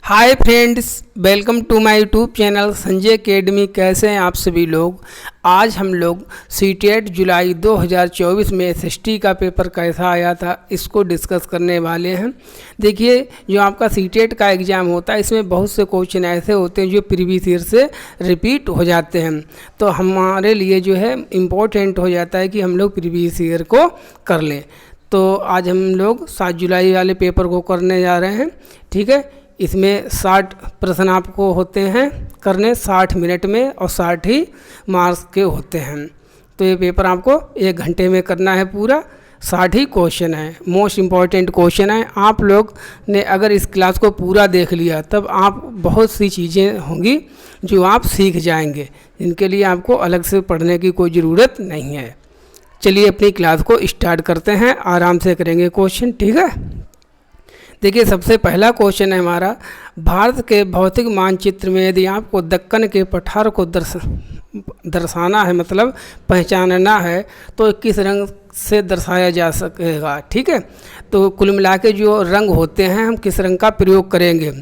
Hi friends, welcome to my YouTube channel Sanjay Academy. कैसे हैं आप सभी लोग। आज हम लोग सीटेट जुलाई 2024 में एसएसटी का पेपर कैसा आया था इसको डिस्कस करने वाले हैं। देखिए, जो आपका सीटेट का एग्ज़ाम होता है इसमें बहुत से क्वेश्चन ऐसे होते हैं जो प्रीवियस ईयर से रिपीट हो जाते हैं, तो हमारे लिए जो है इम्पोर्टेंट हो जाता है कि हम लोग प्रीवियस ईयर को कर लें। तो आज हम लोग 7 जुलाई वाले पेपर को करने जा रहे हैं। ठीक है, इसमें 60 प्रश्न आपको होते हैं करने 60 मिनट में और 60 ही मार्क्स के होते हैं। तो ये पेपर आपको 1 घंटे में करना है पूरा। 60 ही क्वेश्चन है, मोस्ट इम्पॉर्टेंट क्वेश्चन है। आप लोग ने अगर इस क्लास को पूरा देख लिया तब आप बहुत सी चीज़ें होंगी जो आप सीख जाएंगे, जिनके लिए आपको अलग से पढ़ने की कोई ज़रूरत नहीं है। चलिए अपनी क्लास को स्टार्ट करते हैं, आराम से करेंगे क्वेश्चन। ठीक है, देखिए सबसे पहला क्वेश्चन है हमारा, भारत के भौतिक मानचित्र में यदि आपको दक्कन के पठार को दर्शाना है, मतलब पहचानना है, तो किस रंग से दर्शाया जा सकेगा। ठीक है, तो कुल मिला के जो रंग होते हैं हम किस रंग का प्रयोग करेंगे।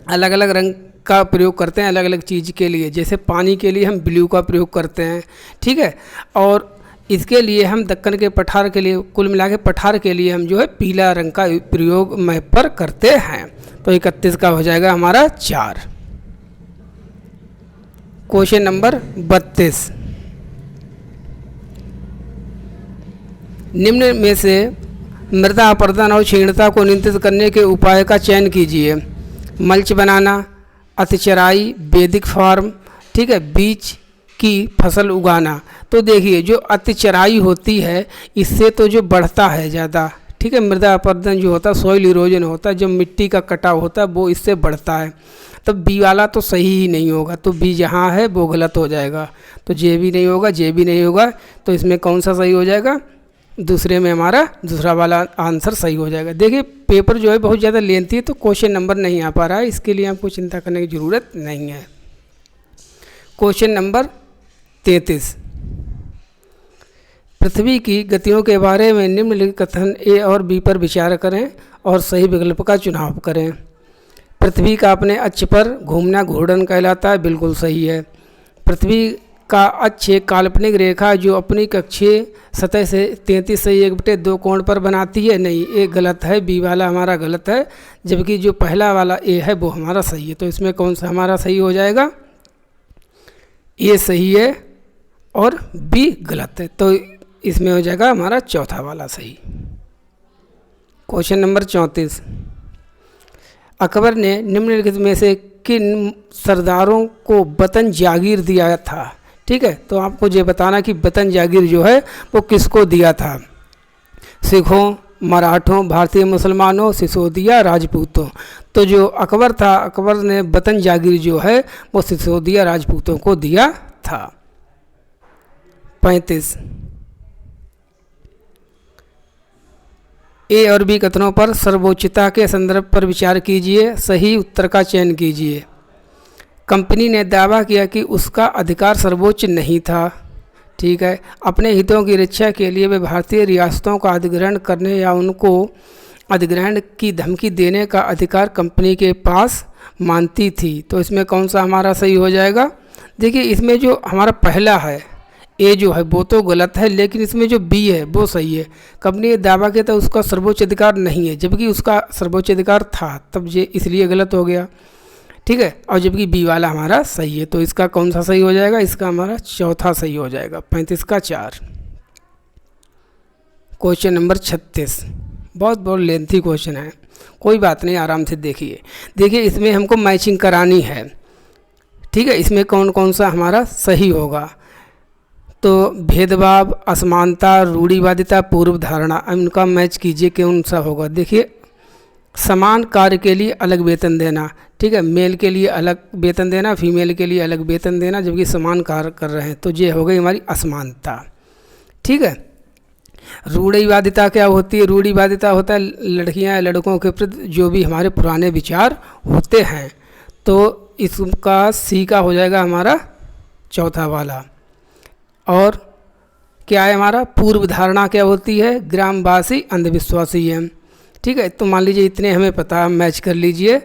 अलग अलग रंग का प्रयोग करते हैं अलग अलग चीज़ के लिए। जैसे पानी के लिए हम ब्लू का प्रयोग करते हैं। ठीक है, और इसके लिए हम दक्कन के पठार के लिए, कुल मिला के पठार के लिए हम जो है पीला रंग का प्रयोग मैप पर करते हैं। तो 31 का हो जाएगा हमारा 4। क्वेश्चन नंबर 32, निम्न में से मृदा अपरदन और क्षीणता को नियंत्रित करने के उपाय का चयन कीजिए। मल्च बनाना, अतिचराई, वैदिक फार्म, ठीक है, बीज की फसल उगाना। तो देखिए जो अतिचराई होती है इससे तो जो बढ़ता है ज़्यादा। ठीक है, मृदा अपरदन जो होता है, सॉइल इरोजन होता है, जो मिट्टी का कटाव होता है वो इससे बढ़ता है। तब बी वाला तो सही ही नहीं होगा, तो बी जहाँ है वो गलत हो जाएगा। तो जे भी नहीं होगा, जे भी नहीं होगा, तो इसमें कौन सा सही हो जाएगा, दूसरे में हमारा दूसरा वाला आंसर सही हो जाएगा। देखिए पेपर जो है बहुत ज़्यादा लेंथी है, तो क्वेश्चन नंबर नहीं आ पा रहा है, इसके लिए आपको चिंता करने की ज़रूरत नहीं है। क्वेश्चन नंबर 33, पृथ्वी की गतियों के बारे में निम्नलिखित कथन ए और बी पर विचार करें और सही विकल्प का चुनाव करें। पृथ्वी का अपने अक्ष पर घूमना घूर्णन कहलाता है, बिल्कुल सही है। पृथ्वी का अक्ष एक काल्पनिक रेखा जो अपनी कक्षीय सतह से 33 से 1/2 कोण पर बनाती है, नहीं, ये गलत है, बी वाला हमारा गलत है, जबकि जो पहला वाला ए है वो हमारा सही है। तो इसमें कौन सा हमारा सही हो जाएगा, ये सही है और बी गलत है, तो इसमें हो जाएगा हमारा चौथा वाला सही। क्वेश्चन नंबर 34, अकबर ने निम्नलिखित में से किन सरदारों को वतन जागीर दिया था। ठीक है, तो आपको ये बताना कि वतन जागीर जो है वो किसको दिया था। सिखों, मराठों, भारतीय मुसलमानों, सिसोदिया, राजपूतों। तो जो अकबर था, अकबर ने वतन जागीर जो है वो सिसोदिया राजपूतों को दिया था। 35, ए और बी कथनों पर सर्वोच्चता के संदर्भ पर विचार कीजिए, सही उत्तर का चयन कीजिए। कंपनी ने दावा किया कि उसका अधिकार सर्वोच्च नहीं था। ठीक है, अपने हितों की रक्षा के लिए वे भारतीय रियासतों का अधिग्रहण करने या उनको अधिग्रहण की धमकी देने का अधिकार कंपनी के पास मानती थी। तो इसमें कौन सा हमारा सही हो जाएगा। देखिए इसमें जो हमारा पहला है ए जो है वो तो गलत है, लेकिन इसमें जो बी है वो सही है। कंपनी ने दावा किया था उसका सर्वोच्च अधिकार नहीं है, जबकि उसका सर्वोच्च अधिकार था, तब ये इसलिए गलत हो गया। ठीक है, और जबकि बी वाला हमारा सही है, तो इसका कौन सा सही हो जाएगा, इसका हमारा चौथा सही हो जाएगा। 35 का 4। क्वेश्चन नंबर 36, बहुत लेंथी क्वेश्चन है, कोई बात नहीं, आराम से देखिए। देखिए इसमें हमको मैचिंग करानी है। ठीक है, इसमें कौन कौन सा हमारा सही होगा। तो भेदभाव, असमानता, रूढ़िवादिता, पूर्व धारणा, इनका मैच कीजिए कौन सा होगा। देखिए समान कार्य के लिए अलग वेतन देना। ठीक है, मेल के लिए अलग वेतन देना, फीमेल के लिए अलग वेतन देना, जबकि समान कार्य कर रहे हैं, तो ये हो गई हमारी असमानता। ठीक है, रूढ़िवादिता क्या होती है, रूढ़िवादिता होता है लड़कियां या लड़कों के प्रति जो भी हमारे पुराने विचार होते हैं, तो इसका सी का हो जाएगा हमारा चौथा वाला। और क्या है हमारा पूर्व धारणा क्या होती है, ग्रामवासी अंधविश्वासी हैं। ठीक है, तो मान लीजिए इतने हमें पता, मैच कर लीजिए।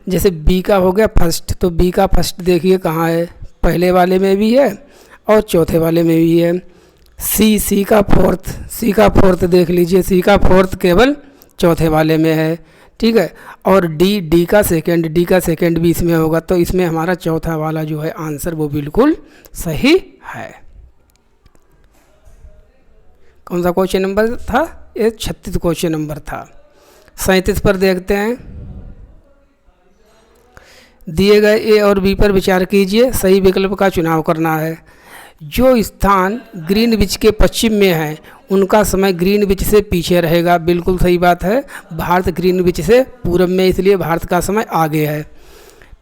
जैसे बी का हो गया फर्स्ट, तो बी का फर्स्ट देखिए कहाँ है, पहले वाले में भी है और चौथे वाले में भी है। सी का फोर्थ देख लीजिए, सी का फोर्थ केवल चौथे वाले में है, ठीक है। और डी का सेकंड भी इसमें होगा, तो इसमें हमारा चौथा वाला जो है आंसर वो बिल्कुल सही है। कौन सा क्वेश्चन नंबर था? ये 36 क्वेश्चन नंबर था। 37 पर देखते हैं। दिए गए ए और बी पर विचार कीजिए, सही विकल्प का चुनाव करना है। जो स्थान ग्रीनविच के पश्चिम में है उनका समय ग्रीनविच से पीछे रहेगा, बिल्कुल सही बात है। भारत ग्रीनविच से पूरब में, इसलिए भारत का समय आगे है।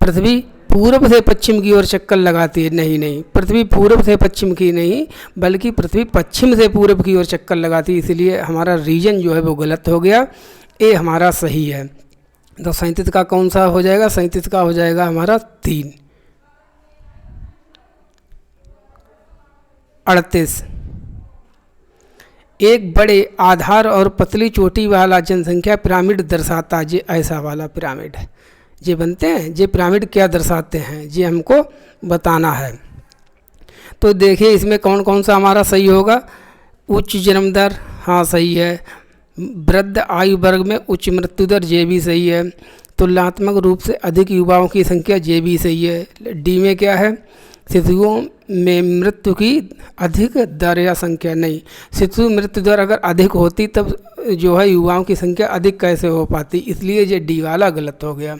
पृथ्वी पूर्व से पश्चिम की ओर चक्कर लगाती है, नहीं, पृथ्वी पूर्व से पश्चिम की नहीं बल्कि पृथ्वी पश्चिम से पूर्व की ओर चक्कर लगाती है, इसलिए हमारा रीजन जो है वो गलत हो गया, ए हमारा सही है। तो 37 का कौन सा हो जाएगा? 37 का हो जाएगा हमारा 3। 38, एक बड़े आधार और पतली चोटी वाला जनसंख्या पिरामिड दर्शाता, ये ऐसा वाला पिरामिड है, ये बनते हैं, ये पिरामिड क्या दर्शाते हैं ये हमको बताना है। तो देखिए इसमें कौन कौन सा हमारा सही होगा। उच्च जन्म दर, हाँ सही है। वृद्ध आयु वर्ग में उच्च मृत्यु दर, ये भी सही है। तुलनात्मक रूप से अधिक युवाओं की संख्या, ये भी सही है। डी में क्या है? शिशुओं में मृत्यु की अधिक दर या संख्या, नहीं, शिशु मृत्यु दर अगर अधिक होती तब जो है युवाओं की संख्या अधिक कैसे हो पाती, इसलिए ये डी वाला गलत हो गया।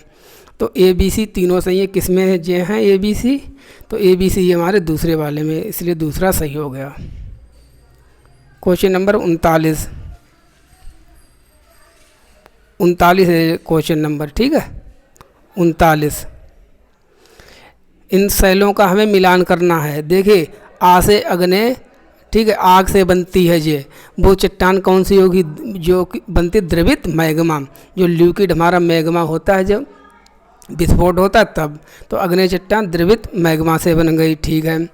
तो ए बी सी तीनों सही है। किस में जे हैं ए बी सी? तो ए बी सी हमारे दूसरे वाले में, इसलिए दूसरा सही हो गया। क्वेश्चन नंबर 39 है क्वेश्चन नंबर, ठीक है 39। इन शैलों का हमें मिलान करना है। देखिए आ से अग्नि, ठीक है, आग से बनती है ये, वो चट्टान कौन सी होगी? जो बनती द्रवित मैग्मा, जो लिक्विड हमारा मैग्मा होता है जब विस्फोट होता है तब, तो अग्नि चट्टान द्रवित मैग्मा से बन गई, ठीक है।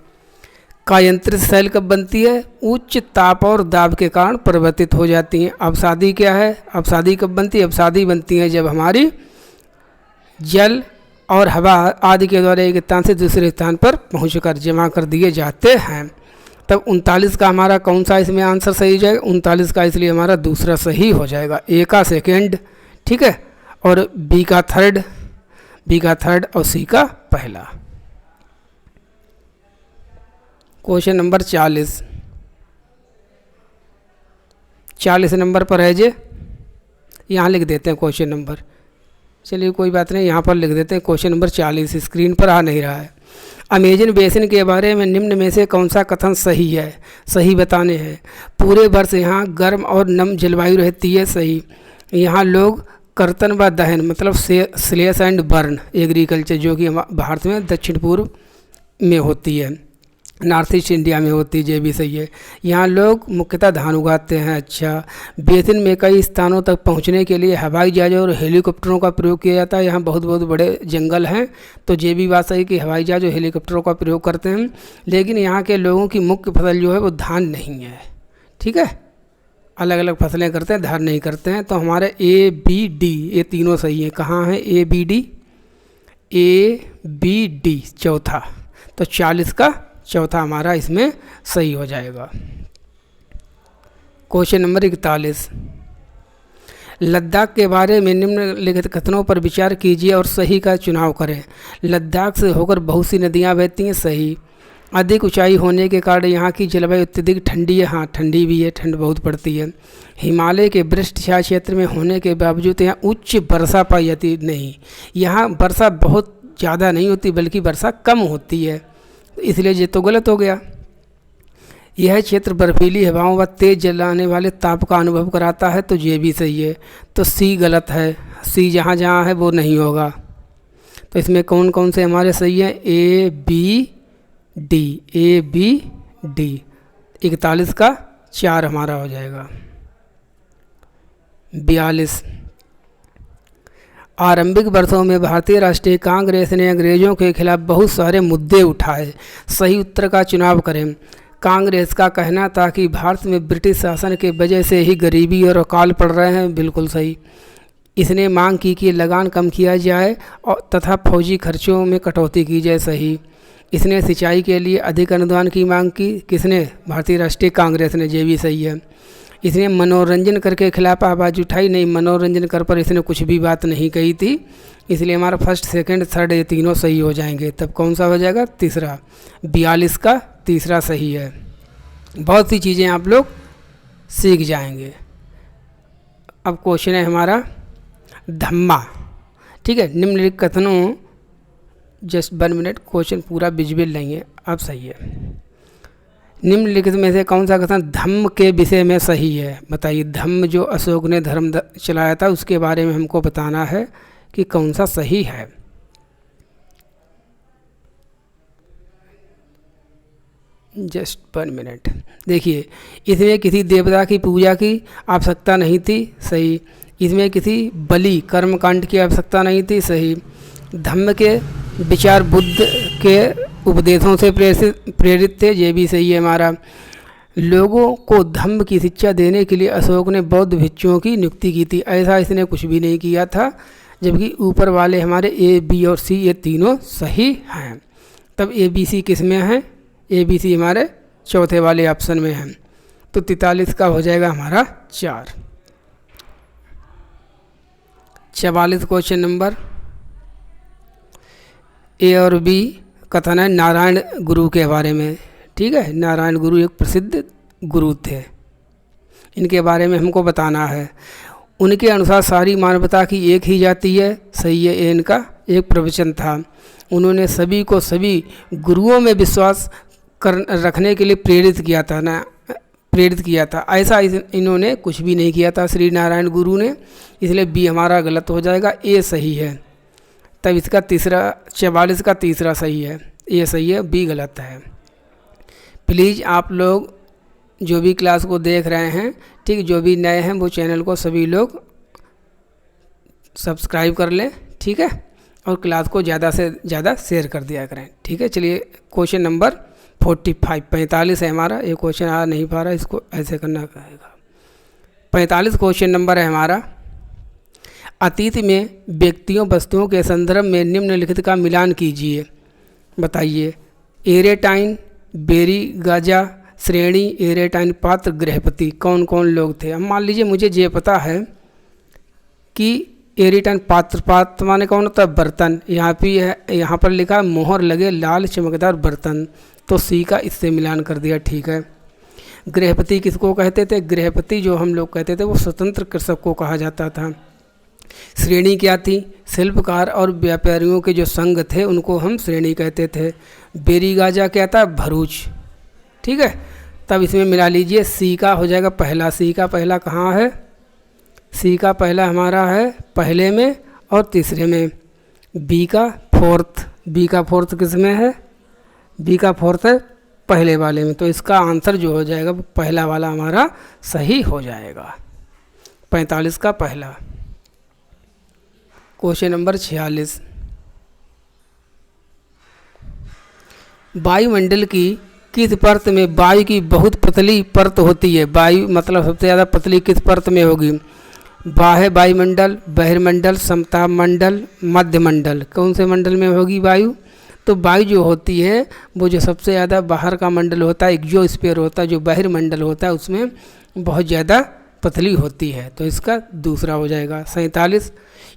कायंत्रित शैल कब बनती है? उच्च ताप और दाब के कारण परिवर्तित हो जाती हैं। अवसादी क्या है? अवसादी कब बनती है? अवसादी बनती है जब हमारी जल और हवा आदि के द्वारा एक स्थान से दूसरे स्थान पर पहुंचकर जमा कर दिए जाते हैं। तब 39 का हमारा कौन सा इसमें आंसर सही हो जाएगा? 39 का, इसलिए हमारा दूसरा सही हो जाएगा। ए का सेकेंड, ठीक है, और बी का थर्ड और सी का पहला। क्वेश्चन नंबर 40 नंबर पर है जे, यहाँ लिख देते हैं क्वेश्चन नंबर, चलिए कोई बात नहीं, यहाँ पर लिख देते हैं क्वेश्चन नंबर 40, स्क्रीन पर आ नहीं रहा है। अमेजन बेसिन के बारे में निम्न में से कौन सा कथन सही है? सही बताने हैं। पूरे वर्ष यहाँ गर्म और नम जलवायु रहती है, सही। यहाँ लोग कर्तन व दहन मतलब स्लेश एंड बर्न एग्रीकल्चर, जो कि भारत में दक्षिण पूर्व में होती है, नॉर्थ ईस्ट इंडिया में होती है, ये भी सही है। यहाँ लोग मुख्यतः धान उगाते हैं, अच्छा। बेसिन में कई स्थानों तक पहुँचने के लिए हवाई जहाज़ों और हेलीकॉप्टरों का प्रयोग किया जाता है। यहाँ बहुत बहुत बड़े जंगल हैं, तो ये भी बात सही कि हवाई जहाज़ और हेलीकॉप्टरों का प्रयोग करते हैं। लेकिन यहाँ के लोगों की मुख्य फसल जो है वो धान नहीं है, ठीक है, अलग अलग फसलें करते हैं, धान नहीं करते हैं। तो हमारे ए बी डी ये तीनों सही है। कहाँ है ए बी डी? चौथा, तो 40 का चौथा हमारा इसमें सही हो जाएगा। क्वेश्चन नंबर 41, लद्दाख के बारे में निम्नलिखित कथनों पर विचार कीजिए और सही का चुनाव करें। लद्दाख से होकर बहुत सी नदियाँ बहती हैं, सही। अधिक ऊंचाई होने के कारण यहाँ की जलवायु अत्यधिक ठंडी है, हाँ ठंडी भी है, ठंड बहुत पड़ती है। हिमालय के वृष्ट छाया क्षेत्र में होने के बावजूद यहाँ उच्च वर्षा पाई जाती नहीं, यहाँ वर्षा बहुत ज़्यादा नहीं होती बल्कि वर्षा कम होती है, इसलिए ये तो गलत हो गया। यह क्षेत्र बर्फीली हवाओं व तेज जलाने वाले ताप का अनुभव कराता है, तो ये भी सही है। तो सी गलत है, सी जहाँ जहाँ है वो नहीं होगा। तो इसमें कौन कौन से हमारे सही हैं? ए बी डी। 41 का 4 हमारा हो जाएगा। 42, आरंभिक वर्षों में भारतीय राष्ट्रीय कांग्रेस ने अंग्रेजों के खिलाफ बहुत सारे मुद्दे उठाए, सही उत्तर का चुनाव करें। कांग्रेस का कहना था कि भारत में ब्रिटिश शासन के वजह से ही गरीबी और अकाल पड़ रहे हैं, बिल्कुल सही। इसने मांग की कि लगान कम किया जाए और तथा फौजी खर्चों में कटौती की जाए, सही। इसने सिंचाई के लिए अधिक अनुदान की मांग की, किसने? भारतीय राष्ट्रीय कांग्रेस ने, ये भी सही है। इसने मनोरंजन कर के खिलाफ आवाज़ उठाई, नहीं, मनोरंजन कर पर इसने कुछ भी बात नहीं कही थी, इसलिए हमारा फर्स्ट सेकंड थर्ड ये तीनों सही हो जाएंगे। तब कौन सा हो जाएगा? तीसरा। 42 का तीसरा सही है। बहुत सी चीज़ें आप लोग सीख जाएंगे। अब क्वेश्चन है हमारा धम्मा, ठीक है। निम्नलिखित कथनों, जस्ट 1 मिनट, क्वेश्चन पूरा विजुअल नहीं है, अब सही है। निम्नलिखित में से कौन सा कथन धम्म के विषय में सही है? बताइए। धम्म जो अशोक ने धर्म चलाया था उसके बारे में हमको बताना है कि कौन सा सही है। Just 1 minute. देखिए, इसमें किसी देवता की पूजा की आवश्यकता नहीं थी, सही। इसमें किसी बलि कर्मकांड की आवश्यकता नहीं थी, सही। धम्म के विचार बुद्ध के उपदेशों से प्रेरित थे, ये भी सही है हमारा। लोगों को धम्म की शिक्षा देने के लिए अशोक ने बौद्ध भिक्षुओं की नियुक्ति की थी, ऐसा इसने कुछ भी नहीं किया था। जबकि ऊपर वाले हमारे ए, बी और सी ये तीनों सही हैं। तब ए, बी, सी किस में है? ए, बी, सी हमारे चौथे वाले ऑप्शन में है। तो 43 का हो जाएगा हमारा 4। 44 क्वेश्चन नंबर। ए और बी कथन है नारायण गुरु के बारे में, ठीक है। नारायण गुरु एक प्रसिद्ध गुरु थे, इनके बारे में हमको बताना है। उनके अनुसार सारी मानवता की एक ही जाति है, सही है। ये इनका एक प्रवचन था। उन्होंने सभी को सभी गुरुओं में विश्वास रखने के लिए प्रेरित किया था। ऐसा इन्होंने कुछ भी नहीं किया था श्री नारायण गुरु ने, इसलिए बी हमारा गलत हो जाएगा, ए सही है। तब इसका 44 का तीसरा सही है, ए सही है, बी गलत है। प्लीज़ आप लोग जो भी क्लास को देख रहे हैं, ठीक, जो भी नए हैं वो चैनल को सभी लोग सब्सक्राइब कर लें, ठीक है। और क्लास को ज़्यादा से ज़्यादा शेयर कर दिया करें, ठीक है। चलिए क्वेश्चन नंबर 45 है हमारा। ये क्वेश्चन आ नहीं पा रहा, इसको ऐसे करना पड़ेगा। 45 क्वेश्चन नंबर है हमारा। अतीत में व्यक्तियों वस्तुओं के संदर्भ में निम्नलिखित का मिलान कीजिए। बताइए। एरेटाइन, बेरी गाजा, श्रेणी, एरेटाइन पात्र, गृहपति, कौन कौन लोग थे? अब मान लीजिए मुझे ये पता है कि एरेटाइन पात्र माने कौन होता है? बर्तन। यहाँ पे है, यहाँ पर लिखा है मोहर लगे लाल चमकदार बर्तन, तो सी का इससे मिलान कर दिया, ठीक है। गृहपति किसको कहते थे? गृहपति जो हम लोग कहते थे वो स्वतंत्र कृषक को कहा जाता था। श्रेणी क्या थी? शिल्पकार और व्यापारियों के जो संघ थे उनको हम श्रेणी कहते थे। बेरी गाजा क्या था? भरूच, ठीक है। तब इसमें मिला लीजिए, सी का हो जाएगा पहला। सी का पहला कहाँ है? सी का पहला हमारा है पहले में और तीसरे में। बी का फोर्थ, बी का फोर्थ किस में है? बी का फोर्थ है पहले वाले में। तो इसका आंसर जो हो जाएगा वो पहला वाला हमारा सही हो जाएगा, 45 का पहला। Question number 46। वायुमंडल की किस परत में वायु की बहुत पतली परत होती है? वायु मतलब सबसे ज़्यादा पतली किस परत में होगी? बाह्य वायुमंडल, बहिर्मंडल, समताप मंडल, मध्य मंडल, कौन से मंडल में होगी वायु? तो वायु जो होती है वो जो सबसे ज़्यादा बाहर का मंडल होता है, एक्सोस्फीयर होता है, जो बहिर्मंडल होता है उसमें बहुत ज़्यादा पतली होती है। तो इसका दूसरा हो जाएगा। 47।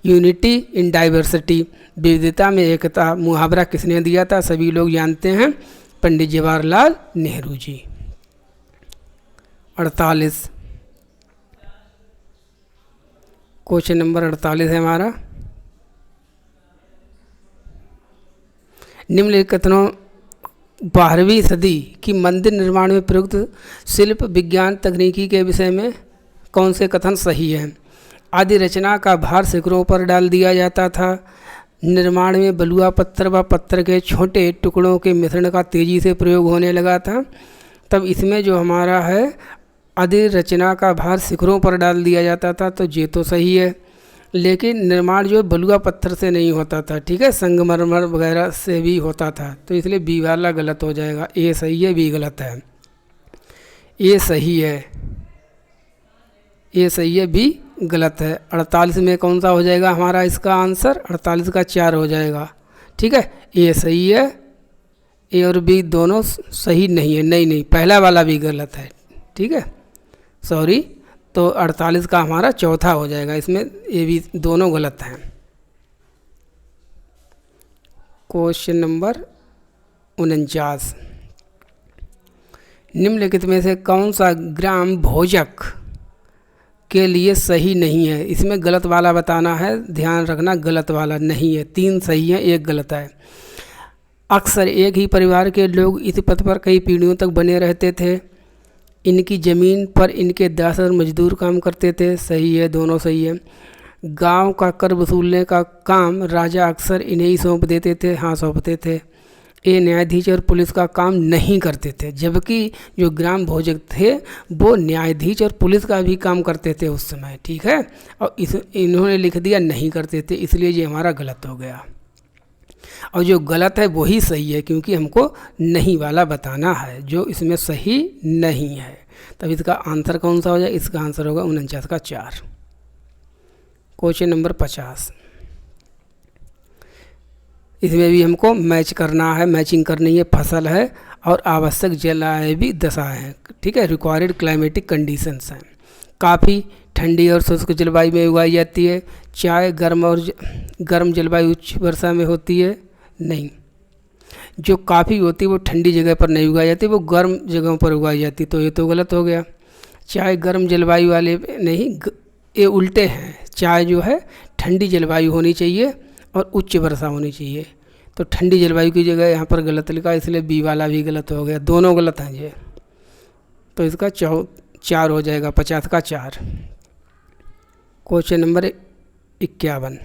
यूनिटी इन डाइवर्सिटी, विविधता में एकता, मुहावरा किसने दिया था? सभी लोग जानते हैं, पंडित जवाहरलाल नेहरू जी। 48। क्वेश्चन नंबर 48 है हमारा। निम्नलिखित कथनों 12वीं सदी की मंदिर निर्माण में प्रयुक्त शिल्प विज्ञान तकनीकी के विषय में कौन से कथन सही है? आदि रचना का भार शिखरों पर डाल दिया जाता था। निर्माण में बलुआ पत्थर व पत्थर के छोटे टुकड़ों के मिश्रण का तेज़ी से प्रयोग होने लगा था। तब इसमें जो हमारा है आदि रचना का भार शिखरों पर डाल दिया जाता था, तो ये तो सही है। लेकिन निर्माण जो बलुआ पत्थर से नहीं होता था, ठीक है, संगमरमर वगैरह से भी होता था, तो इसलिए बी वाला गलत हो जाएगा। ए सही है, बी गलत है। ए सही है, ए सही है, बी गलत है। 48 में कौन सा हो जाएगा हमारा इसका आंसर? 48 का 4 हो जाएगा। ठीक है, ए सही है, ए और बी दोनों सही नहीं है। नहीं, पहला वाला भी गलत है। ठीक है, सॉरी, तो 48 का हमारा चौथा हो जाएगा। इसमें ए बी दोनों गलत हैं। क्वेश्चन नंबर 49, निम्नलिखित में से कौन सा ग्राम भोजक के लिए सही नहीं है? इसमें गलत वाला बताना है, ध्यान रखना, गलत वाला नहीं है। 3 सही है, 1 गलत है। अक्सर एक ही परिवार के लोग इस पद पर कई पीढ़ियों तक बने रहते थे। इनकी ज़मीन पर इनके दास और मजदूर काम करते थे। सही है, दोनों सही है। गांव का कर वसूलने का काम राजा अक्सर इन्हें ही सौंप देते थे। हाँ, सौंपते थे। ये न्यायाधीश और पुलिस का काम नहीं करते थे, जबकि जो ग्राम भोजक थे वो न्यायाधीश और पुलिस का भी काम करते थे उस समय। ठीक है, और इन्होंने लिख दिया नहीं करते थे, इसलिए ये हमारा गलत हो गया। और जो गलत है वही सही है, क्योंकि हमको नहीं वाला बताना है जो इसमें सही नहीं है। तब इसका आंसर कौन सा हो जाए? इसका आंसर होगा 49 का 4। क्वेश्चन नंबर 50, इसमें भी हमको मैच करना है, मैचिंग करनी है। फसल है और आवश्यक जलवायु भी दशा है। ठीक है, रिक्वायर्ड क्लाइमेटिक कंडीशंस हैं। काफ़ी ठंडी और शुष्क जलवायु में उगाई जाती है। चाय गर्म जलवायु उच्च वर्षा में होती है। नहीं, जो काफ़ी होती है वो ठंडी जगह पर नहीं उगाई जाती, वो गर्म जगहों पर उगाई जाती, तो ये तो गलत हो गया। चाय गर्म जलवायु वाले नहीं, ये उल्टे हैं। चाय जो है ठंडी जलवायु होनी चाहिए और उच्च वर्षा होनी चाहिए, तो ठंडी जलवायु की जगह यहाँ पर गलत लिखा, इसलिए बी वाला भी गलत हो गया। दोनों गलत हैं ये, तो इसका 4 हो जाएगा, 50 का 4। क्वेश्चन नंबर 51,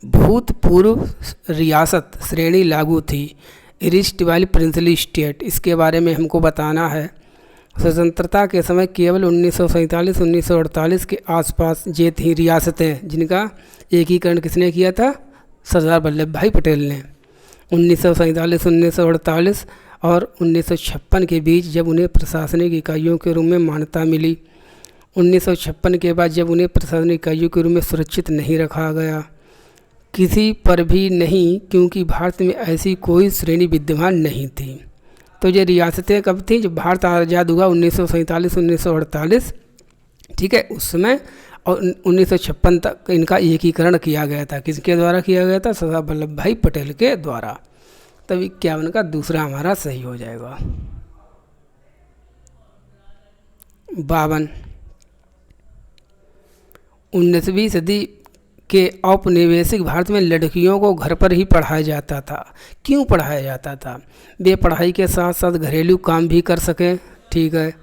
भूतपूर्व रियासत श्रेणी लागू थी ईस्ट वाली प्रिंसली स्टेट, इसके बारे में हमको बताना है। स्वतंत्रता के समय केवल 1947-1948 के आसपास ये थी रियासतें जिनका एकीकरण किसने किया था? सरदार वल्लभ भाई पटेल ने। 1947-1948 और 1956 के बीच जब उन्हें प्रशासनिक इकाइयों के रूप में मान्यता मिली। 1956 के बाद जब उन्हें प्रशासनिक इकाइयों के रूप में सुरक्षित नहीं रखा गया, किसी पर भी नहीं, क्योंकि भारत में ऐसी कोई श्रेणी विद्यमान नहीं थी। तो ये रियासतें कब थी? जब भारत आज़ाद हुआ 1947-1948, ठीक है, उस समय, और 1956 तक इनका एकीकरण किया गया था। किसके द्वारा किया गया था? सरदार वल्लभ भाई पटेल के द्वारा। तब 51 का दूसरा हमारा सही हो जाएगा। 52, 19वीं सदी के औपनिवेशिक भारत में लड़कियों को घर पर ही पढ़ाया जाता था। क्यों पढ़ाया जाता था? वे पढ़ाई के साथ साथ घरेलू काम भी कर सकें। ठीक है,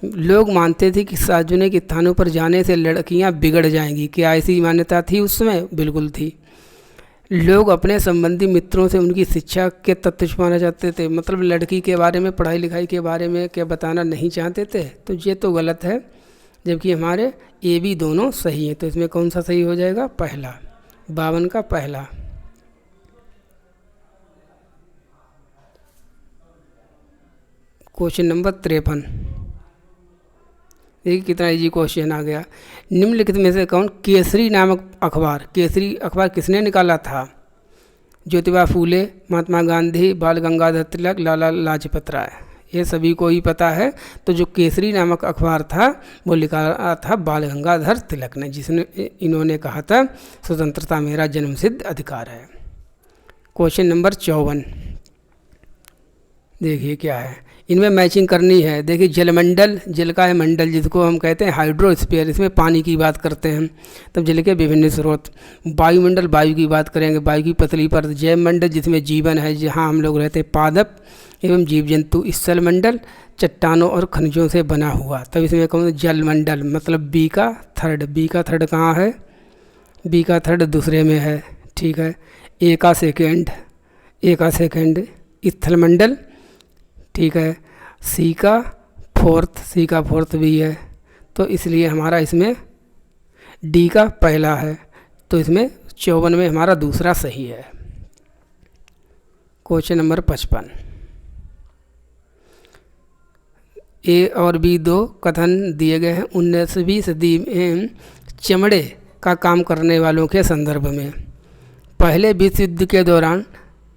लोग मानते थे कि सार्वजनिक स्थानों पर जाने से लड़कियां बिगड़ जाएंगी। क्या ऐसी मान्यता थी उस समय? बिल्कुल थी। लोग अपने संबंधी मित्रों से उनकी शिक्षा के तथ्य छुपाना चाहते थे, मतलब लड़की के बारे में, पढ़ाई लिखाई के बारे में क्या बताना नहीं चाहते थे, तो ये तो गलत है। जबकि हमारे ए बी दोनों सही है, तो इसमें कौन सा सही हो जाएगा? पहला, 52 का पहला। क्वेश्चन नंबर 53, देखिए कितना इजी क्वेश्चन आ गया। निम्नलिखित में से कौन केसरी नामक अखबार, केसरी अखबार किसने निकाला था? ज्योतिबा फूले, महात्मा गांधी, बाल गंगाधर तिलक, लाला लाजपत राय। ये सभी को ही पता है। तो जो केसरी नामक अखबार था वो लिखा था बाल गंगाधर तिलक ने, जिसने इन्होंने कहा था स्वतंत्रता मेरा जन्मसिद्ध अधिकार है। क्वेश्चन नंबर 54, देखिए क्या है, इनमें मैचिंग करनी है। देखिए जलमंडल, जल का है मंडल जिसको हम कहते हैं हाइड्रोस्फीयर, इसमें पानी की बात करते हैं। तब जल के विभिन्न स्रोत। वायुमंडल, वायु की बात करेंगे, वायु की पतली परत। जैवमंडल जिसमें जीवन है, जहाँ हम लोग रहते हैं, पादप एवं जीव जंतु। स्थलमंडल चट्टानों और खनिजों से बना हुआ। तब इसमें कौन? जलमंडल, मतलब बी का थर्ड। बी का थर्ड कहाँ है? बी का थर्ड दूसरे में है। ठीक है, ए का सेकेंड, ए का सेकेंड स्थलमंडल। ठीक है, सी का फोर्थ, सी का फोर्थ भी है, तो इसलिए हमारा इसमें डी का पहला है, तो इसमें 54 में हमारा दूसरा सही है। क्वेश्चन नंबर 55, ए और बी दो कथन दिए गए हैं। 19वीं सदी में चमड़े का काम करने वालों के संदर्भ में। पहले विश्व युद्ध के दौरान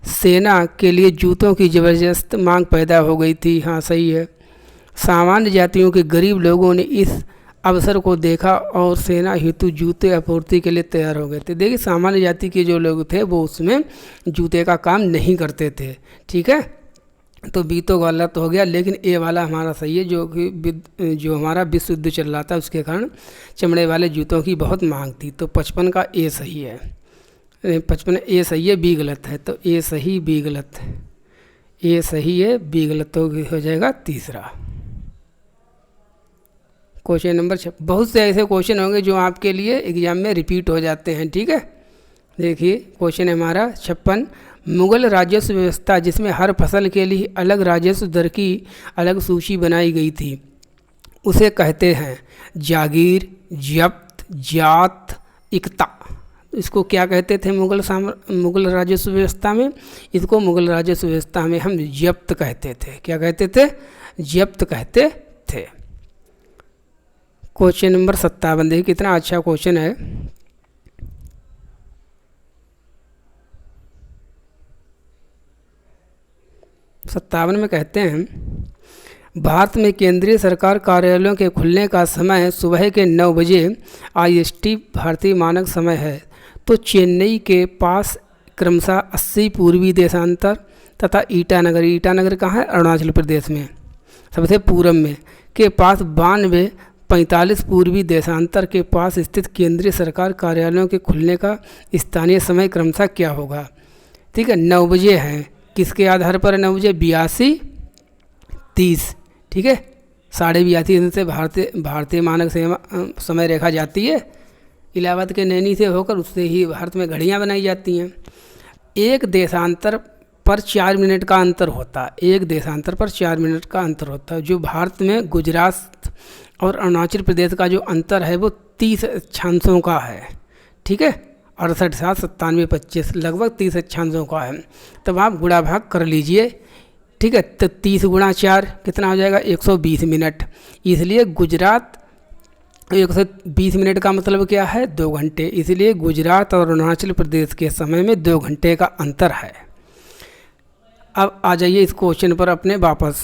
सेना के लिए जूतों की ज़बरदस्त मांग पैदा हो गई थी। हाँ, सही है। सामान्य जातियों के गरीब लोगों ने इस अवसर को देखा और सेना हेतु जूते आपूर्ति के लिए तैयार हो गए थे। देखिए, सामान्य जाति के जो लोग थे वो उसमें जूते का काम नहीं करते थे। ठीक है, तो बी तो गलत हो गया, लेकिन ए वाला हमारा सही है, जो हमारा विश्व युद्ध चल रहा था उसके कारण चमड़े वाले जूतों की बहुत मांग थी। तो 55 का ए सही है, 55 ए सही है, बी गलत है। तो ए सही, बी गलत, ए सही है, बी गलत, तो हो जाएगा तीसरा। Question number 6। बहुत से ऐसे क्वेश्चन होंगे जो आपके लिए एग्जाम में रिपीट हो जाते हैं। ठीक है, देखिए क्वेश्चन है हमारा 56। मुगल राजस्व व्यवस्था जिसमें हर फसल के लिए अलग राजस्व दर की अलग सूची बनाई गई थी, उसे कहते हैं जागीर, जब्त, जात, इक्ता। इसको क्या कहते थे मुगल राजस्व व्यवस्था में? इसको मुगल राजस्व व्यवस्था में हम जब्त कहते थे। क्या कहते थे? जब्त कहते थे। क्वेश्चन नंबर 57, देखिए कितना अच्छा क्वेश्चन है। सत्तावन में कहते हैं, भारत में केंद्रीय सरकार कार्यालयों के खुलने का समय सुबह के 9 बजे IST भारतीय मानक समय है। तो चेन्नई के पास क्रमशः 80 पूर्वी देशांतर तथा ईटानगर कहाँ है? अरुणाचल प्रदेश में, सबसे पूर्व में, के पास 92 45 पूर्वी देशांतर के पास स्थित केंद्रीय सरकार कार्यालयों के खुलने का स्थानीय समय क्रमशः क्या होगा? ठीक है, 9 बजे है। किसके आधार पर 9 बजे? 82 30। ठीक है, 82.5 से भारतीय मानक समय रेखा जाती है। इलाहाबाद के नैनी से होकर उससे ही भारत में घड़ियाँ बनाई जाती हैं। एक देशांतर पर 4 मिनट का अंतर होता है। एक देशांतर पर 4 मिनट का अंतर होता है। जो भारत में गुजरात और अरुणाचल प्रदेश का जो अंतर है वो 30 अक्षांशों का है। ठीक है, 68 7 97 25, लगभग 30 अक्षांशों का है। तब आप गुणा भाग कर लीजिए। ठीक है, तो 30 गुणा 4 कितना हो जाएगा? 120 मिनट। इसलिए गुजरात 120 मिनट का मतलब क्या है? 2 घंटे। इसलिए गुजरात और अरुणाचल प्रदेश के समय में 2 घंटे का अंतर है। अब आ जाइए इस क्वेश्चन पर अपने वापस।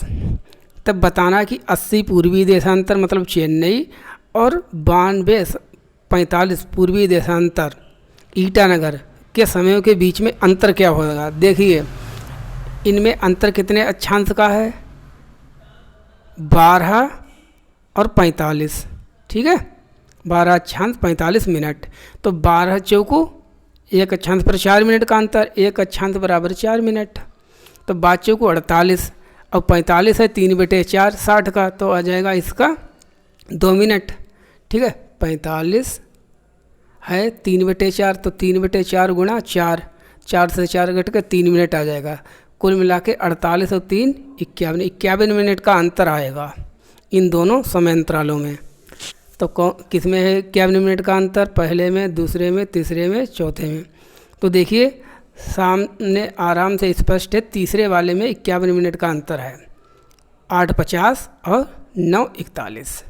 तब बताना कि 80 पूर्वी देशांतर मतलब चेन्नई और 92 45 पूर्वी देशांतर ईटानगर के समयों के बीच में अंतर क्या होगा? देखिए, इनमें अंतर कितने अक्षांश का है? 12 और 45। ठीक है, 12 अक्षांश 45 मिनट। तो 12 चौको 1 अक्षांश पर 4 मिनट का अंतर, 1 अक्षांश बराबर 4 मिनट। तो 5 चौको 48 और 45 है 3/4 60 का, तो आ जाएगा इसका 2 मिनट। ठीक है, 45 है 3/4, तो 3/4 गुणा 4, 4 से 4 घट के 3 मिनट आ जाएगा। कुल मिला के 48 और 3 51 मिनट का अंतर आएगा इन दोनों समय अंतरालों में। तो किस में है 51 मिनट का अंतर? पहले में, दूसरे में, तीसरे में, चौथे में। तो देखिए सामने आराम से स्पष्ट है, तीसरे वाले में 51 मिनट का अंतर है। 8:50 और 9:41,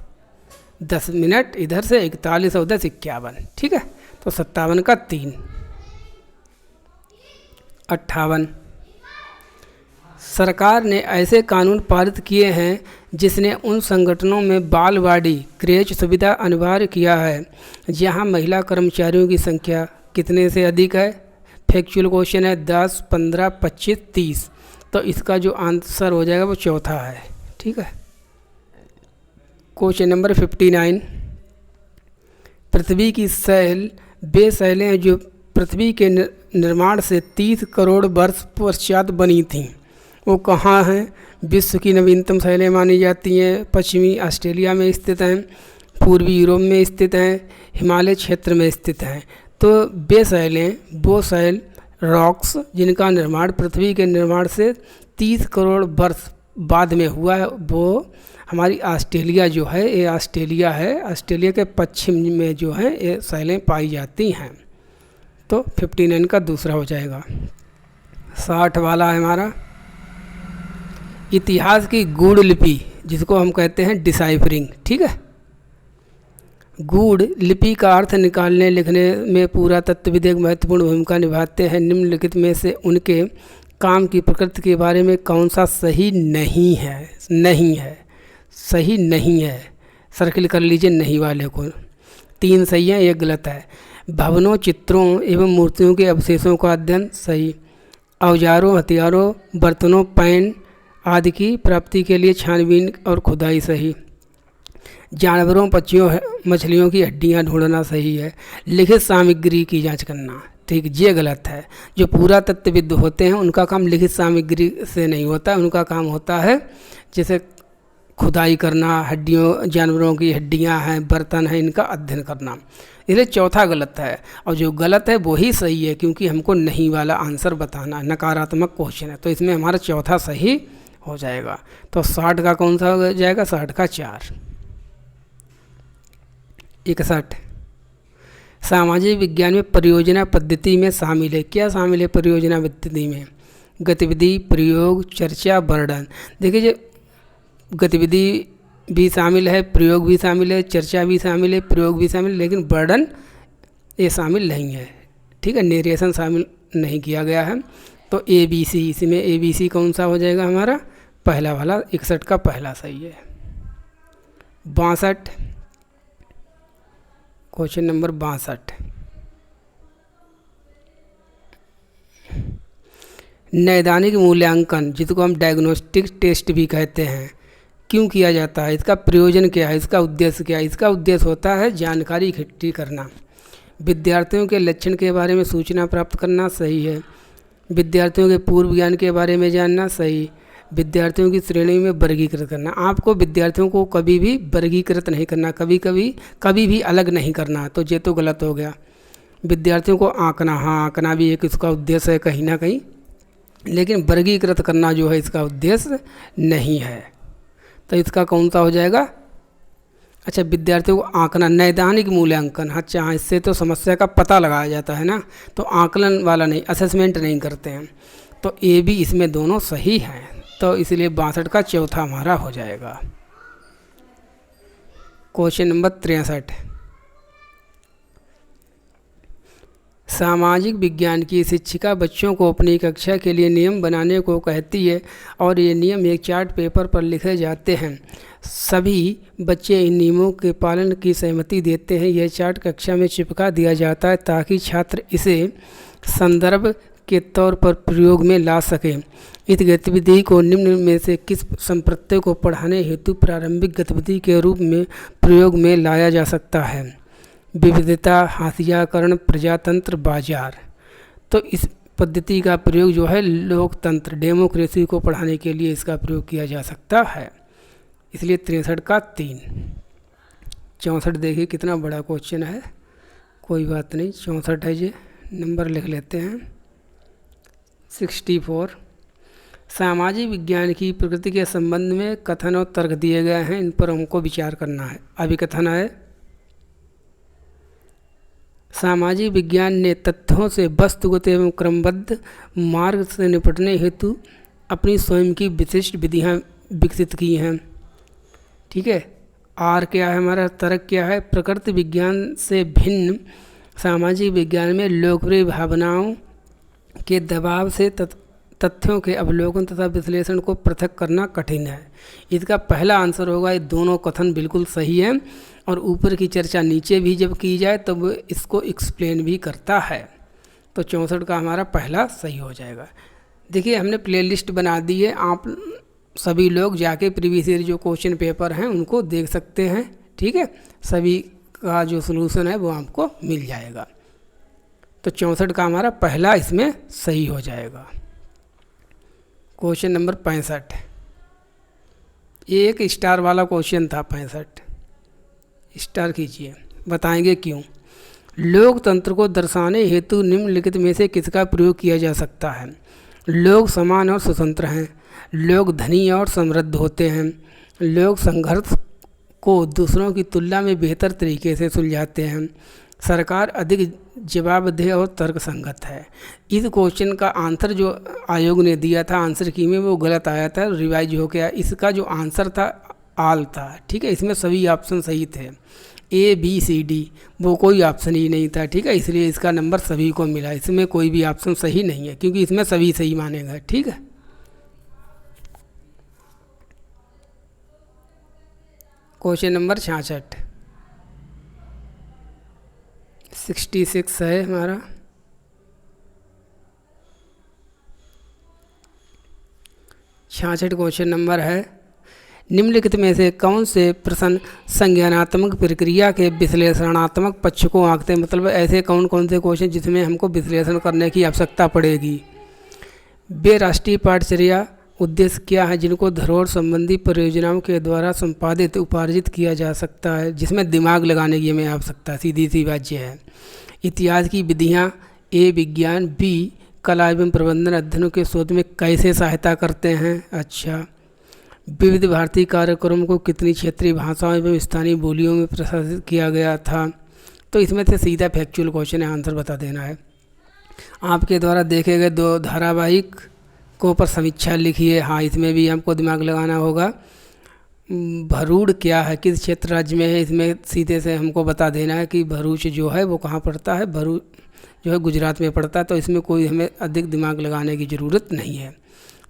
10 मिनट इधर से, 41 और 10 51। ठीक है, तो 57 का 3। 58, सरकार ने ऐसे कानून पारित किए हैं जिसने उन संगठनों में बालवाड़ी क्रेच सुविधा अनिवार्य किया है जहां महिला कर्मचारियों की संख्या कितने से अधिक है? फैक्चुअल क्वेश्चन है। 10 15 25 30। तो इसका जो आंसर हो जाएगा वो चौथा है। ठीक है, क्वेश्चन नंबर 59। पृथ्वी की वे शैलें हैं जो पृथ्वी के निर्माण से 30 करोड़ वर्ष पश्चात बनी थीं, वो कहाँ हैं? विश्व की नवीनतम शैलें मानी जाती हैं। पश्चिमी ऑस्ट्रेलिया में स्थित हैं, पूर्वी यूरोप में स्थित हैं, हिमालय क्षेत्र में स्थित हैं। तो वे शैलें, वो शैल रॉक्स जिनका निर्माण पृथ्वी के निर्माण से 30 करोड़ वर्ष बाद में हुआ है, वो हमारी ऑस्ट्रेलिया जो है, ये ऑस्ट्रेलिया है। ऑस्ट्रेलिया के पश्चिम में जो है ये शैलें पाई जाती हैं। तो 59 का दूसरा हो जाएगा। 60 वाला है हमारा, इतिहास की गूढ़ लिपि जिसको हम कहते हैं डिसाइफरिंग। ठीक है, गूढ़ लिपि का अर्थ निकालने लिखने में पूरा तत्वविद एक महत्वपूर्ण भूमिका निभाते हैं। निम्नलिखित में से उनके काम की प्रकृति के बारे में कौन सा सही नहीं है? सही नहीं है, सर्किल कर लीजिए नहीं वाले को। 3 सही है, 1 गलत है। भवनों, चित्रों एवं मूर्तियों के अवशेषों का अध्ययन सही। औजारों, हथियारों, बर्तनों, पैन आदि की प्राप्ति के लिए छानबीन और खुदाई सही। जानवरों, पक्षियों, मछलियों की हड्डियां ढूंढना सही है। लिखित सामग्री की जांच करना, ठीक, ये गलत है। जो पुरातत्वविद होते हैं उनका काम लिखित सामग्री से नहीं होता, उनका काम होता है जैसे खुदाई करना, हड्डियों, जानवरों की हड्डियां हैं, बर्तन हैं, इनका अध्ययन करना। इसलिए चौथा गलत है, और जो गलत है वो ही सही है, क्योंकि हमको नहीं वाला आंसर बताना, नकारात्मक क्वेश्चन है, तो इसमें हमारा चौथा सही हो जाएगा। तो 60 का कौन सा हो जाएगा? 60 का 4। 61 सामाजिक विज्ञान में परियोजना पद्धति में शामिल है। क्या शामिल है परियोजना पद्धति में? गतिविधि, प्रयोग, चर्चा, वर्णन। देखिए, गतिविधि भी शामिल है, प्रयोग भी शामिल है, चर्चा भी शामिल है, प्रयोग भी शामिल है, लेकिन वर्णन ये शामिल नहीं है, ठीक है, नेरेशन शामिल नहीं किया गया है। तो ABC, इसमें ABC कौन सा हो जाएगा हमारा? पहला वाला, 61 का पहला सही है। 62 क्वेश्चन नंबर 62, नैदानिक मूल्यांकन, जिसको हम डायग्नोस्टिक टेस्ट भी कहते हैं, क्यों किया जाता है? इसका प्रयोजन क्या है? इसका उद्देश्य क्या है? इसका उद्देश्य होता है जानकारी इकट्ठी करना, विद्यार्थियों के लक्षण के बारे में सूचना प्राप्त करना सही है, विद्यार्थियों के पूर्व ज्ञान के बारे में जानना सही, विद्यार्थियों की श्रेणी में वर्गीकृत करना। आपको विद्यार्थियों को कभी भी वर्गीकृत नहीं करना, कभी भी अलग नहीं करना, तो ये तो गलत हो गया। विद्यार्थियों को आंकना, हाँ आंकना भी एक इसका उद्देश्य है कहीं ना कहीं, लेकिन वर्गीकृत करना जो है इसका उद्देश्य नहीं है। तो इसका कौन सा हो जाएगा? अच्छा, विद्यार्थियों को आंकना, नैदानिक मूल्यांकन। अच्छा हाँ, इससे तो समस्या का पता लगाया जाता है ना, तो आकलन वाला नहीं, असेसमेंट नहीं करते हैं। तो ये भी इसमें दोनों सही हैं, तो इसलिए 62 का चौथा हमारा हो जाएगा। क्वेश्चन नंबर 63, सामाजिक विज्ञान की शिक्षिका बच्चों को अपनी कक्षा के लिए नियम बनाने को कहती है और ये नियम एक चार्ट पेपर पर लिखे जाते हैं। सभी बच्चे इन नियमों के पालन की सहमति देते हैं। यह चार्ट कक्षा में चिपका दिया जाता है ताकि छात्र इसे संदर्भ के तौर पर प्रयोग में ला सकें। इस गतिविधि को निम्न में से किस संप्रत्यय को पढ़ाने हेतु प्रारंभिक गतिविधि के रूप में प्रयोग में लाया जा सकता है? विविधता, हाशियाकरण, प्रजातंत्र, बाजार। तो इस पद्धति का प्रयोग जो है लोकतंत्र, डेमोक्रेसी को पढ़ाने के लिए इसका प्रयोग किया जा सकता है। इसलिए 63 का 3। 64 देखिए कितना बड़ा क्वेश्चन है, कोई बात नहीं, 64 है, ये नंबर लिख लेते हैं। 64 सामाजिक विज्ञान की प्रकृति के संबंध में कथन और तर्क दिए गए हैं, इन पर हमको विचार करना है। अभिकथन है, सामाजिक विज्ञान ने तथ्यों से वस्तुगत एवं क्रमबद्ध मार्ग से निपटने हेतु अपनी स्वयं की विशिष्ट विधियाँ विकसित की हैं। ठीक है, आर क्या है हमारा? तर्क क्या है? प्रकृति विज्ञान से भिन्न सामाजिक विज्ञान में लोकप्रिय भावनाओं के दबाव से तथ्यों के अवलोकन तथा विश्लेषण को पृथक करना कठिन है। इसका पहला आंसर होगा, ये दोनों कथन बिल्कुल सही है, और ऊपर की चर्चा नीचे भी जब की जाए तब वो इसको एक्सप्लेन भी करता है। तो 64 का हमारा पहला सही हो जाएगा। देखिए हमने प्लेलिस्ट बना दी है, आप सभी लोग जाके प्रीवियस ईयर जो क्वेश्चन पेपर हैं उनको देख सकते हैं। ठीक है, सभी का जो सलूशन है वो आपको मिल जाएगा। तो 64 का हमारा पहला इसमें सही हो जाएगा। क्वेश्चन नंबर 65, एक स्टार वाला क्वेश्चन था। 65 स्टार कीजिए, बताएंगे क्यों। लोकतंत्र को दर्शाने हेतु निम्नलिखित में से किसका प्रयोग किया जा सकता है? लोग समान और स्वतंत्र हैं, लोग धनी और समृद्ध होते हैं, लोग संघर्ष को दूसरों की तुलना में बेहतर तरीके से सुलझाते हैं, सरकार अधिक जवाबदेह और तर्कसंगत है। इस क्वेश्चन का आंसर जो आयोग ने दिया था आंसर की में वो गलत आया था, रिवाइज हो गया। इसका जो आंसर था आल था। ठीक है, इसमें सभी ऑप्शन सही थे। ABCD वो कोई ऑप्शन ही नहीं था, ठीक है, इसलिए इसका नंबर सभी को मिला। इसमें कोई भी ऑप्शन सही नहीं है क्योंकि इसमें सभी सही माने गए, ठीक है। क्वेश्चन नंबर 66 66 है हमारा। क्वेश्चन नंबर है, निम्नलिखित में से कौन से प्रश्न संज्ञानात्मक प्रक्रिया के विश्लेषणात्मक पक्ष को आंकते हैं। मतलब ऐसे कौन कौन से क्वेश्चन जिसमें हमको विश्लेषण करने की आवश्यकता पड़ेगी। वे राष्ट्रीय पाठचर्या उद्देश्य क्या है जिनको धरोहर संबंधी परियोजनाओं के द्वारा संपादित उपार्जित किया जा सकता है, जिसमें दिमाग लगाने की हमें आवश्यकता सीधी सी बात यह है। इतिहास की विधियाँ, ए विज्ञान, बी कला एवं प्रबंधन अध्ययनों के शोध में कैसे सहायता करते हैं। अच्छा, विविध भारतीय कार्यक्रम को कितनी क्षेत्रीय भाषाओं एवं स्थानीय बोलियों में प्रसारित किया गया था। तो इसमें से सीधा फैक्चुअल क्वेश्चन है, आंसर बता देना है। आपके द्वारा देखे गए 2 धारावाहिक को पर समीक्षा लिखिए। हाँ, इसमें भी हमको दिमाग लगाना होगा। भरूड़ क्या है, किस क्षेत्र राज्य में है, इसमें सीधे से हमको बता देना है कि भरूच जो है वो कहाँ पड़ता है। भरूच जो है गुजरात में पड़ता है, तो इसमें कोई हमें अधिक दिमाग लगाने की ज़रूरत नहीं है।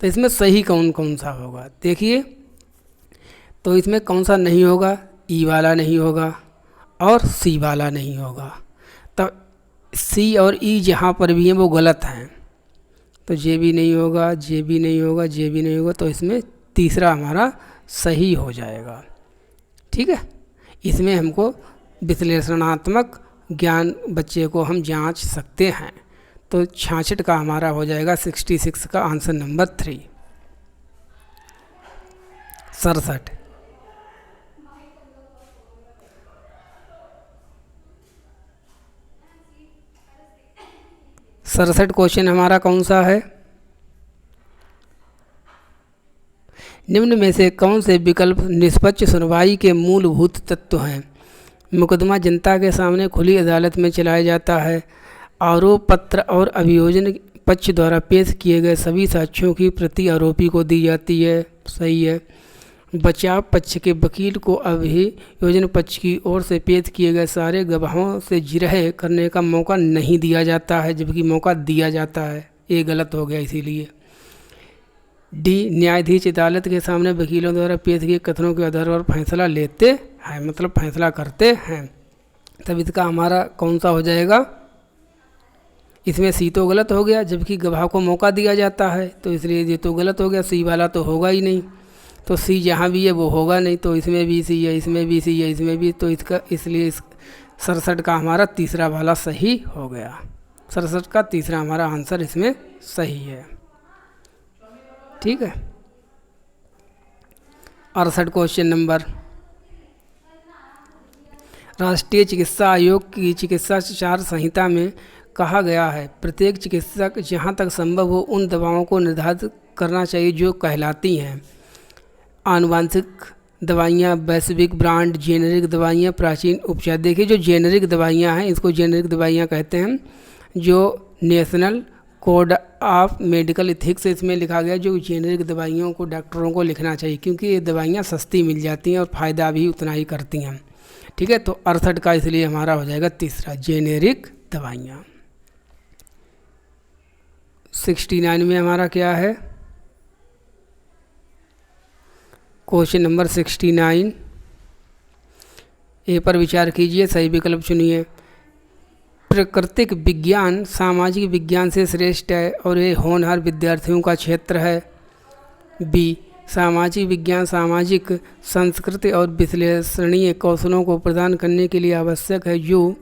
तो इसमें सही कौन कौन सा होगा देखिए, तो इसमें कौन सा नहीं होगा, ई वाला नहीं होगा और सी वाला नहीं होगा। तो सी और ई जहाँ पर भी हैं वो गलत हैं, तो जे भी नहीं होगा, जे भी नहीं होगा, जे भी नहीं होगा, तो इसमें तीसरा हमारा सही हो जाएगा, ठीक है। इसमें हमको विश्लेषणात्मक ज्ञान बच्चे को हम जांच सकते हैं। तो 66 का हमारा हो जाएगा 66 का आंसर नंबर 3। 67 क्वेश्चन हमारा कौन सा है, निम्न में से कौन से विकल्प निष्पक्ष सुनवाई के मूलभूत तत्व हैं। मुकदमा जनता के सामने खुली अदालत में चलाया जाता है। आरोप पत्र और अभियोजन पक्ष द्वारा पेश किए गए सभी साक्ष्यों की प्रति आरोपी को दी जाती है, सही है। बचाव पक्ष के वकील को अभियोजन पक्ष की ओर से पेश किए गए सारे गवाहों से जिरह करने का मौका नहीं दिया जाता है, जबकि मौका दिया जाता है। ये गलत हो गया इसीलिए। डी, न्यायाधीश अदालत के सामने वकीलों द्वारा पेश किए कथनों के आधार पर फैसला लेते हैं, मतलब फैसला करते हैं। तब इसका हमारा कौन सा हो जाएगा, इसमें सी तो गलत हो गया, जबकि गवाह को मौका दिया जाता है, तो इसलिए ये तो गलत हो गया। सी वाला तो होगा ही नहीं, तो सी जहाँ भी है वो होगा नहीं, तो इसमें भी सी है, इसमें भी सी है, इसमें भी, तो इसका इसलिए 67 का हमारा तीसरा वाला सही हो गया। 67 का तीसरा हमारा आंसर इसमें सही है, ठीक है। 68 क्वेश्चन नंबर, राष्ट्रीय चिकित्सा आयोग की चिकित्साचार संहिता में कहा गया है प्रत्येक चिकित्सक जहाँ तक संभव हो उन दवाओं को निर्धारित करना चाहिए जो कहलाती हैं आनुवांशिक दवाइयाँ, वैश्विक ब्रांड, जेनेरिक दवाइयाँ, प्राचीन उपचार। देखिए जो जेनेरिक दवाइयाँ हैं इसको जेनेरिक दवाइयाँ कहते हैं, जो national code of medical ethics इसमें लिखा गया। जो जेनेरिक दवाइयों को डॉक्टरों को लिखना चाहिए क्योंकि ये दवाइयाँ सस्ती मिल जाती हैं और फ़ायदा भी उतना ही करती हैं, ठीक है। तो 68 का इसलिए हमारा हो जाएगा तीसरा, जेनेरिक दवाइयाँ। 69 में हमारा क्या है, क्वेश्चन नंबर 69 ए पर विचार कीजिए, सही विकल्प चुनिए। प्राकृतिक विज्ञान सामाजिक विज्ञान से श्रेष्ठ है और ये होनहार विद्यार्थियों का क्षेत्र है। बी, सामाजिक विज्ञान सामाजिक संस्कृति और विश्लेषणीय कौशलों को प्रदान करने के लिए आवश्यक है, जो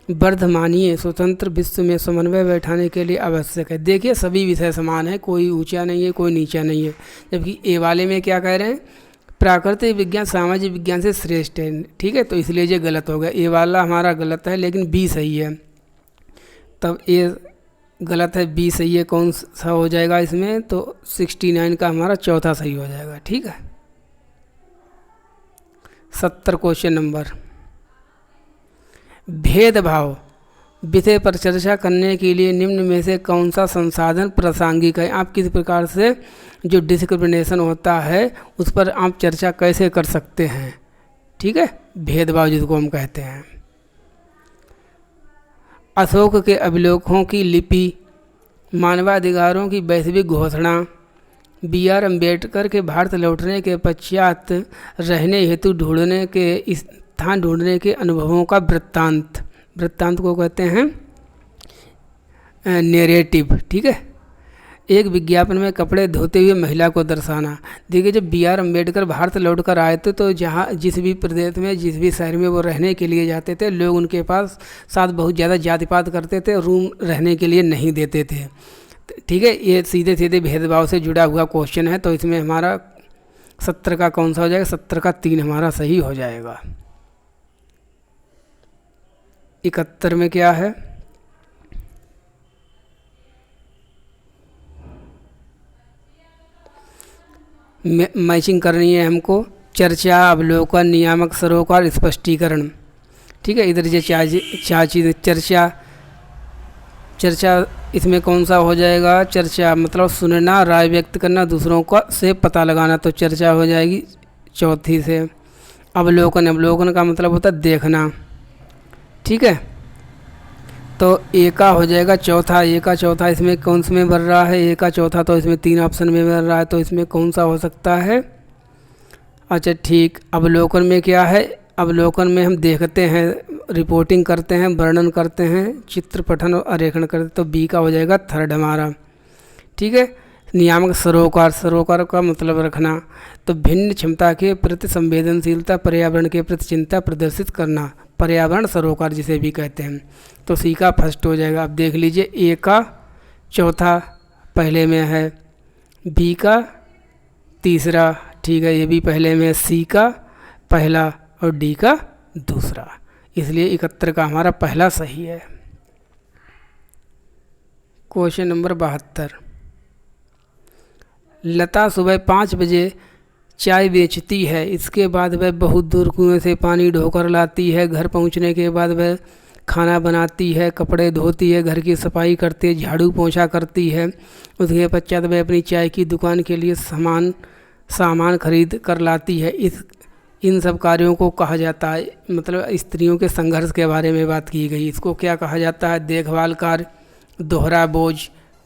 वर्धमानीय स्वतंत्र विश्व में समन्वय बैठाने के लिए आवश्यक है। देखिए सभी विषय समान है, कोई ऊंचा नहीं है, कोई नीचा नहीं है। जबकि ए वाले में क्या कह रहे हैं, प्राकृतिक विज्ञान सामाजिक विज्ञान से श्रेष्ठ है, ठीक है। तो इसलिए ये गलत हो गया, ए वाला हमारा गलत है, लेकिन बी सही है। तब ए गलत है, बी सही है, कौन सा हो जाएगा इसमें, तो 69 का हमारा चौथा सही हो जाएगा, ठीक है। 70 क्वेश्चन नंबर, भेदभाव विषय पर चर्चा करने के लिए निम्न में से कौन सा संसाधन प्रासंगिक है। आप किस प्रकार से जो डिस्क्रिमिनेशन होता है उस पर आप चर्चा कैसे कर सकते हैं, ठीक है, भेदभाव जिसको हम कहते हैं। अशोक के अभिलेखों की लिपि, मानवाधिकारों की वैश्विक घोषणा, B.R. अम्बेडकर के भारत लौटने के पश्चात रहने हेतु स्थान ढूंढने के अनुभवों का वृत्तांत, वृत्तांत को कहते हैं नैरेटिव, ठीक है। एक विज्ञापन में कपड़े धोते हुए महिला को दर्शाना। देखिए, जब B.R. अम्बेडकर भारत लौट कर आए थे तो जहाँ जिस भी प्रदेश में, जिस भी शहर में वो रहने के लिए जाते थे, लोग उनके पास साथ बहुत ज़्यादा जाति पात करते थे, रूम रहने के लिए नहीं देते थे, ठीक है। ये सीधे सीधे भेदभाव से जुड़ा हुआ क्वेश्चन है। तो इसमें हमारा 70 का कौन सा हो जाएगा? 70 का 3 हमारा सही हो जाएगा। 71 में क्या है? मैचिंग करनी है हमको। चर्चा, अवलोकन, नियामक, सरोकार, स्पष्टीकरण, ठीक है। इधर ये चार चीज़, चर्चा इसमें कौन सा हो जाएगा? चर्चा मतलब सुनना, राय व्यक्त करना, दूसरों का से पता लगाना, तो चर्चा हो जाएगी चौथी से। अवलोकन, अवलोकन का मतलब होता है देखना, ठीक है। तो ए का हो जाएगा चौथा, ए का चौथा इसमें कौन से में बन रहा है? ए का चौथा तो इसमें 3 ऑप्शन में बन रहा है, तो इसमें कौन सा हो सकता है? अच्छा ठीक, अवलोकन में क्या है? अवलोकन में हम देखते हैं, रिपोर्टिंग करते हैं, वर्णन करते हैं, चित्र पठन और आरेखन करते हैं, तो बी का हो जाएगा 3rd हमारा, ठीक है। नियामक, सरोकार, सरोकार का मतलब रखना, तो भिन्न क्षमता के प्रति संवेदनशीलता, पर्यावरण के प्रति चिंता प्रदर्शित करना, पर्यावरण सरोकार जिसे भी कहते हैं, तो सी का फर्स्ट हो जाएगा। अब देख लीजिए, ए का चौथा पहले में है, बी का तीसरा, ठीक है, ये भी पहले में, सी का पहला और डी का दूसरा, इसलिए 71 का हमारा पहला सही है। क्वेश्चन नंबर 72, लता सुबह 5 बजे चाय बेचती है, इसके बाद वह बहुत दूर कुएं से पानी ढोकर लाती है, घर पहुंचने के बाद वह खाना बनाती है, कपड़े धोती है, घर की सफाई करती है, झाड़ू पोंछा करती है, उसके पश्चात वह अपनी चाय की दुकान के लिए सामान खरीद कर लाती है। इन सब कार्यों को कहा जाता है, मतलब स्त्रियों के संघर्ष के बारे में बात की गई। इसको क्या कहा जाता है? देखभाल कार्य, दोहरा बोझ,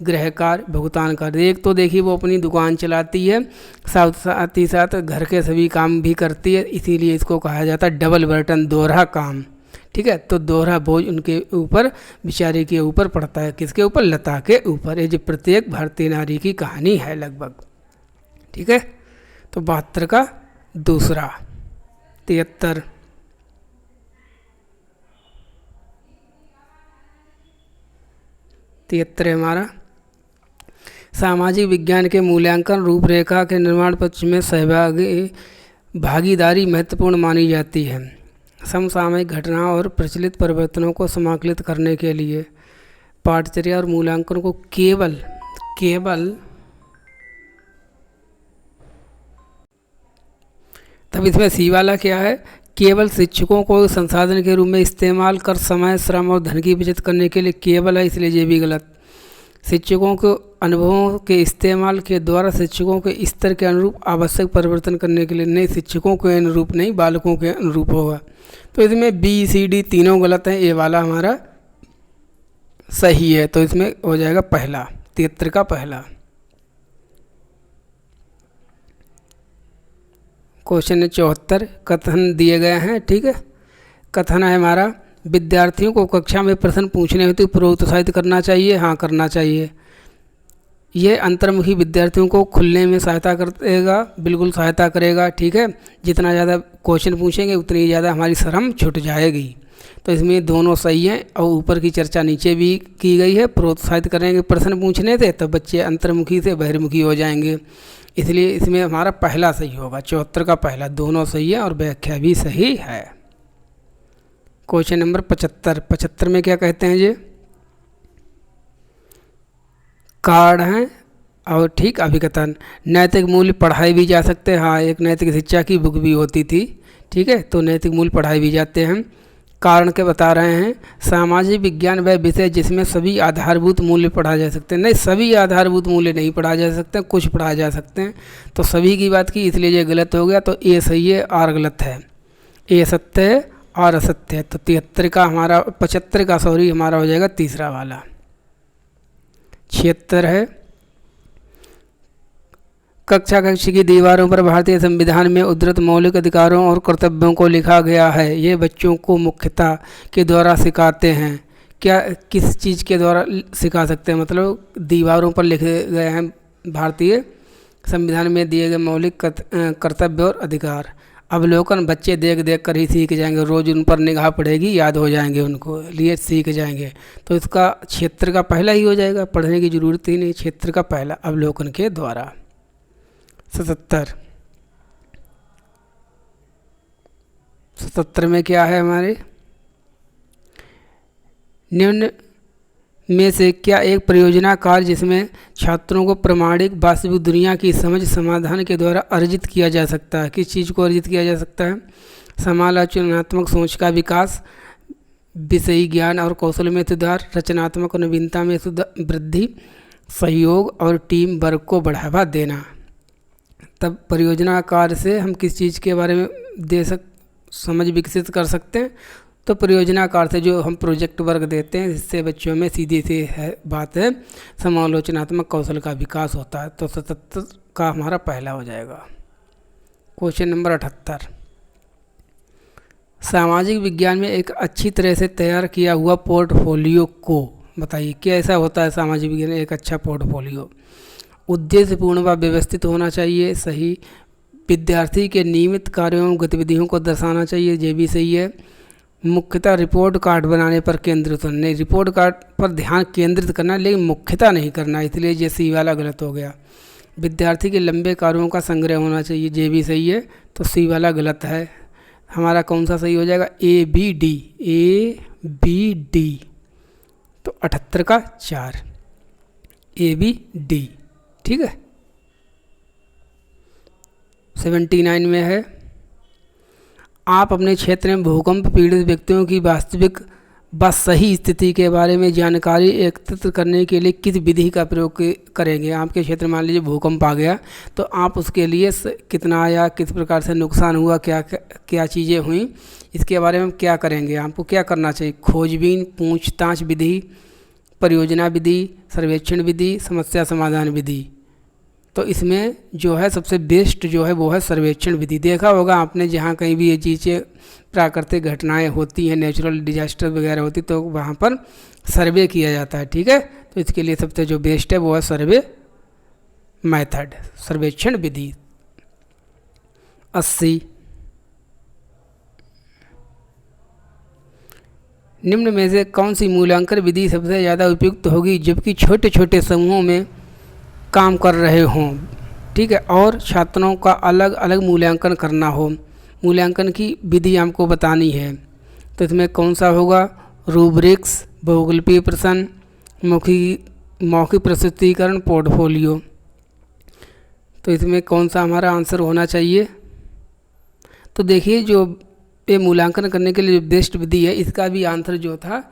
गृह कार्य, भुगतान कार्य। एक तो देखिए वो अपनी दुकान चलाती है, साथ ही साथ घर के सभी काम भी करती है, इसीलिए इसको कहा जाता है डबल बर्टन, दोहरा काम, ठीक है। तो दोहरा बोझ उनके ऊपर, बेचारे के ऊपर पड़ता है। किसके ऊपर? लता के ऊपर। ये जो प्रत्येक भारतीय नारी की कहानी है लगभग, ठीक है। तो 72 का दूसरा। 73, हमारा सामाजिक विज्ञान के मूल्यांकन रूपरेखा के निर्माण पक्ष में भागीदारी महत्वपूर्ण मानी जाती है। समसामयिक घटनाओं और प्रचलित परिवर्तनों को समाकलित करने के लिए पाठचर्या और मूल्यांकन को केवल तब इसमें सी वाला क्या है? केवल शिक्षकों को संसाधन के रूप में इस्तेमाल कर समय, श्रम और धन की बचत करने के लिए केवल है, इसलिए ये भी गलत। शिक्षकों को अनुभवों के इस्तेमाल के द्वारा शिक्षकों के स्तर के अनुरूप आवश्यक परिवर्तन करने के लिए, नहीं शिक्षकों के अनुरूप नहीं, बालकों के अनुरूप होगा। तो इसमें बी, सी, डी तीनों गलत हैं, ए वाला हमारा सही है। तो इसमें हो जाएगा पहला, 73 का पहला। क्वेश्चन 74, कथन दिए गए हैं, ठीक है। कथन है हमारा, विद्यार्थियों को कक्षा में प्रश्न पूछने हेतु प्रोत्साहित करना चाहिए। हाँ, करना चाहिए। यह अंतर्मुखी विद्यार्थियों को खुलने में सहायता करेगा, बिल्कुल सहायता करेगा, ठीक है। जितना ज़्यादा क्वेश्चन पूछेंगे उतनी ज़्यादा हमारी शर्म छूट जाएगी। तो इसमें दोनों सही हैं, और ऊपर की चर्चा नीचे भी की गई है। प्रोत्साहित करेंगे प्रश्न पूछने से, तो बच्चे अंतर्मुखी से बहिर्मुखी हो जाएंगे, इसलिए इसमें हमारा पहला सही होगा। 74 का पहला, दोनों सही है और व्याख्या भी सही है। क्वेश्चन नंबर 75 में क्या कहते हैं? ये कार्ड हैं और ठीक अभिकथन। नैतिक मूल्य पढ़ाए भी जा सकते हैं। हाँ, एक नैतिक शिक्षा की बुक भी होती थी, ठीक है। तो नैतिक मूल्य पढ़ाए भी जाते हैं। कारण के बता रहे हैं, सामाजिक विज्ञान वह विषय जिसमें सभी आधारभूत मूल्य पढ़ाए जा सकते हैं। नहीं, सभी आधारभूत मूल्य नहीं पढ़ाए जा सकते, कुछ पढ़ाए जा सकते हैं। तो सभी की बात की, इसलिए ये गलत हो गया। तो ए सही है, आर गलत है। ए सत्य है और असत्य है। तो 73 का हमारा 75 का सॉरी हमारा हो जाएगा तीसरा वाला। 76 है, कक्षा कक्ष की दीवारों पर भारतीय संविधान में उद्धृत मौलिक अधिकारों और कर्तव्यों को लिखा गया है। ये बच्चों को मुख्यता के द्वारा सिखाते हैं। क्या किस चीज़ के द्वारा सिखा सकते हैं, मतलब दीवारों पर लिखे गए हैं भारतीय संविधान में दिए गए मौलिक कर्तव्य और अधिकार। अवलोकन बच्चे देख देख कर ही सीख जाएंगे, रोज़ उन पर निगाह पड़ेगी, याद हो जाएंगे, उनको लिए सीख जाएंगे। तो इसका क्षेत्र का पहला ही हो जाएगा, पढ़ने की ज़रूरत ही नहीं, क्षेत्र का पहला अवलोकन के द्वारा। 77 में क्या है हमारे, निम्न में से क्या एक परियोजना कार्य जिसमें छात्रों को प्रामाणिक वास्तविक दुनिया की समझ समाधान के द्वारा अर्जित किया जा सकता है। किस चीज़ को अर्जित किया जा सकता है? समालोचनात्मक सोच का विकास, विषयी ज्ञान और कौशल में सुधार, रचनात्मक और नवीनता में वृद्धि, सहयोग और टीम वर्क को बढ़ावा देना। तब परियोजना कार्य से हम किस चीज़ के बारे में समझ विकसित कर सकते हैं? तो परियोजना कार्य से जो हम प्रोजेक्ट वर्क देते हैं, इससे बच्चों में सीधी सी बात है समालोचनात्मक कौशल का विकास होता है। तो 77 का हमारा पहला हो जाएगा। क्वेश्चन नंबर 78, सामाजिक विज्ञान में एक अच्छी तरह से तैयार किया हुआ पोर्टफोलियो को बताइए। क्या ऐसा होता है सामाजिक विज्ञान में एक अच्छा पोर्टफोलियो? उद्देश्यपूर्ण व व्यवस्थित होना चाहिए, सही। विद्यार्थी के नियमित कार्यों एवं गतिविधियों को दर्शाना चाहिए, ये भी सही है। मुख्यतः रिपोर्ट कार्ड बनाने पर केंद्रित होना, नहीं रिपोर्ट कार्ड पर ध्यान केंद्रित करना लेकिन मुख्यतः नहीं करना, इसलिए ये सी वाला गलत हो गया। विद्यार्थी के लंबे कार्यों का संग्रह होना चाहिए, ये भी सही है। तो सी वाला गलत है। हमारा कौन सा सही हो जाएगा? A B D, A B D. तो 78 का 4, ए बी डी, ठीक है। 79 में है, आप अपने क्षेत्र में भूकंप पीड़ित व्यक्तियों की वास्तविक व सही स्थिति के बारे में जानकारी एकत्रित करने के लिए किस विधि का प्रयोग करेंगे? आपके क्षेत्र में मान लीजिए भूकंप आ गया, तो आप उसके लिए कितना आया, किस प्रकार से नुकसान हुआ, क्या क्या चीज़ें हुई, इसके बारे में क्या करेंगे? आपको क्या करना चाहिए? खोजबीन, पूछताछ विधि, परियोजना विधि, सर्वेक्षण विधि, समस्या समाधान विधि। तो इसमें जो है सबसे बेस्ट जो है वो है सर्वेक्षण विधि। देखा होगा आपने, जहाँ कहीं भी ये चीज़ें प्राकृतिक घटनाएं होती हैं, नेचुरल डिजास्टर वगैरह होती, तो वहाँ पर सर्वे किया जाता है, ठीक है। तो इसके लिए सबसे जो बेस्ट है वो है सर्वे मेथड, सर्वेक्षण विधि। 80, निम्न में से कौन सी मूल्यांकन विधि सबसे ज़्यादा उपयुक्त होगी जबकि छोटे छोटे समूहों में काम कर रहे हों, ठीक है, और छात्रों का अलग अलग मूल्यांकन करना हो? मूल्यांकन की विधि हमको बतानी है, तो इसमें कौन सा होगा? रूब्रिक्स, बहुकल्पीय प्रश्न, मौखिक प्रस्तुतिकरण, पोर्टफोलियो। तो इसमें कौन सा हमारा आंसर होना चाहिए? तो देखिए, जो ये मूल्यांकन करने के लिए जो बेस्ट विधि है, इसका भी आंसर जो था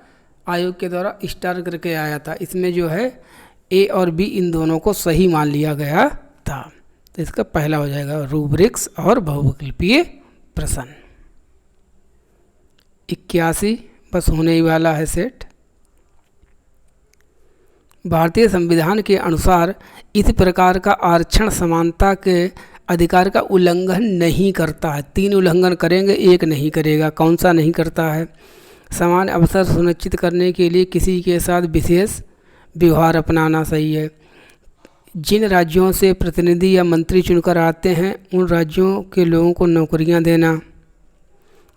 आयोग के द्वारा स्टार करके आया था। इसमें जो है ए और बी इन दोनों को सही मान लिया गया था। तो इसका पहला हो जाएगा रूब्रिक्स और बहुविकल्पीय प्रश्न। 81 बस होने ही वाला है सेट। भारतीय संविधान के अनुसार इस प्रकार का आरक्षण समानता के अधिकार का उल्लंघन नहीं करता है। 3 उल्लंघन करेंगे, 1 नहीं करेगा। कौन सा नहीं करता है? समान अवसर सुनिश्चित करने के लिए किसी के साथ विशेष व्यवहार अपनाना, सही है। जिन राज्यों से प्रतिनिधि या मंत्री चुनकर आते हैं उन राज्यों के लोगों को नौकरियां देना।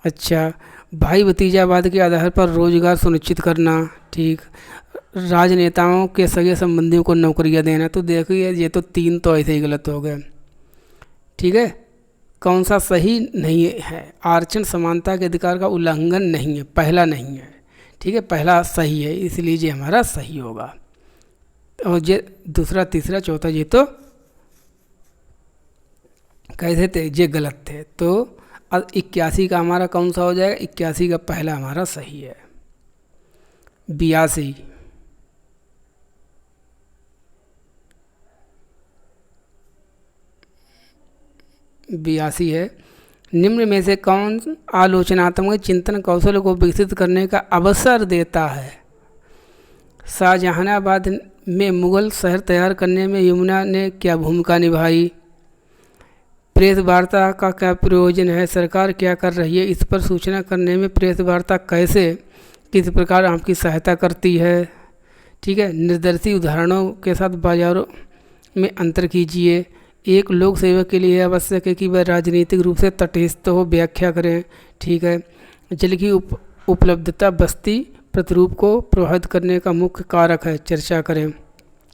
अच्छा, भाई भतीजावाद के आधार पर रोजगार सुनिश्चित करना, ठीक। राजनेताओं के सगे संबंधियों को नौकरियां देना। तो देखिए, ये तो 3 तो ऐसे ही गलत हो गए, ठीक है। कौन सा सही नहीं है? आरक्षण समानता के अधिकार का उल्लंघन नहीं है, पहला नहीं है, ठीक है, पहला सही है, इसलिए ये हमारा सही होगा। और ये दूसरा, तीसरा, चौथा ये तो कैसे थे? ये गलत थे। तो अब 81 का हमारा कौन सा हो जाएगा? 81 का पहला हमारा सही है। 82, है, निम्न में से कौन आलोचनात्मक चिंतन कौशल को विकसित करने का अवसर देता है? शाहजहानाबाद में मुगल शहर तैयार करने में यमुना ने क्या भूमिका निभाई? प्रेस वार्ता का क्या प्रयोजन है? सरकार क्या कर रही है? इस पर सूचना करने में प्रेस वार्ता कैसे किस प्रकार आपकी सहायता करती है? ठीक है। निर्दर्शी उदाहरणों के साथ बाजारों में अंतर कीजिए। एक लोक सेवक के लिए आवश्यक है कि वह राजनीतिक रूप से तटस्थ हो। व्याख्या करें। ठीक है। जल की उपलब्धता बस्ती प्रतिरूप को प्रभावित करने का मुख्य कारक है। चर्चा करें।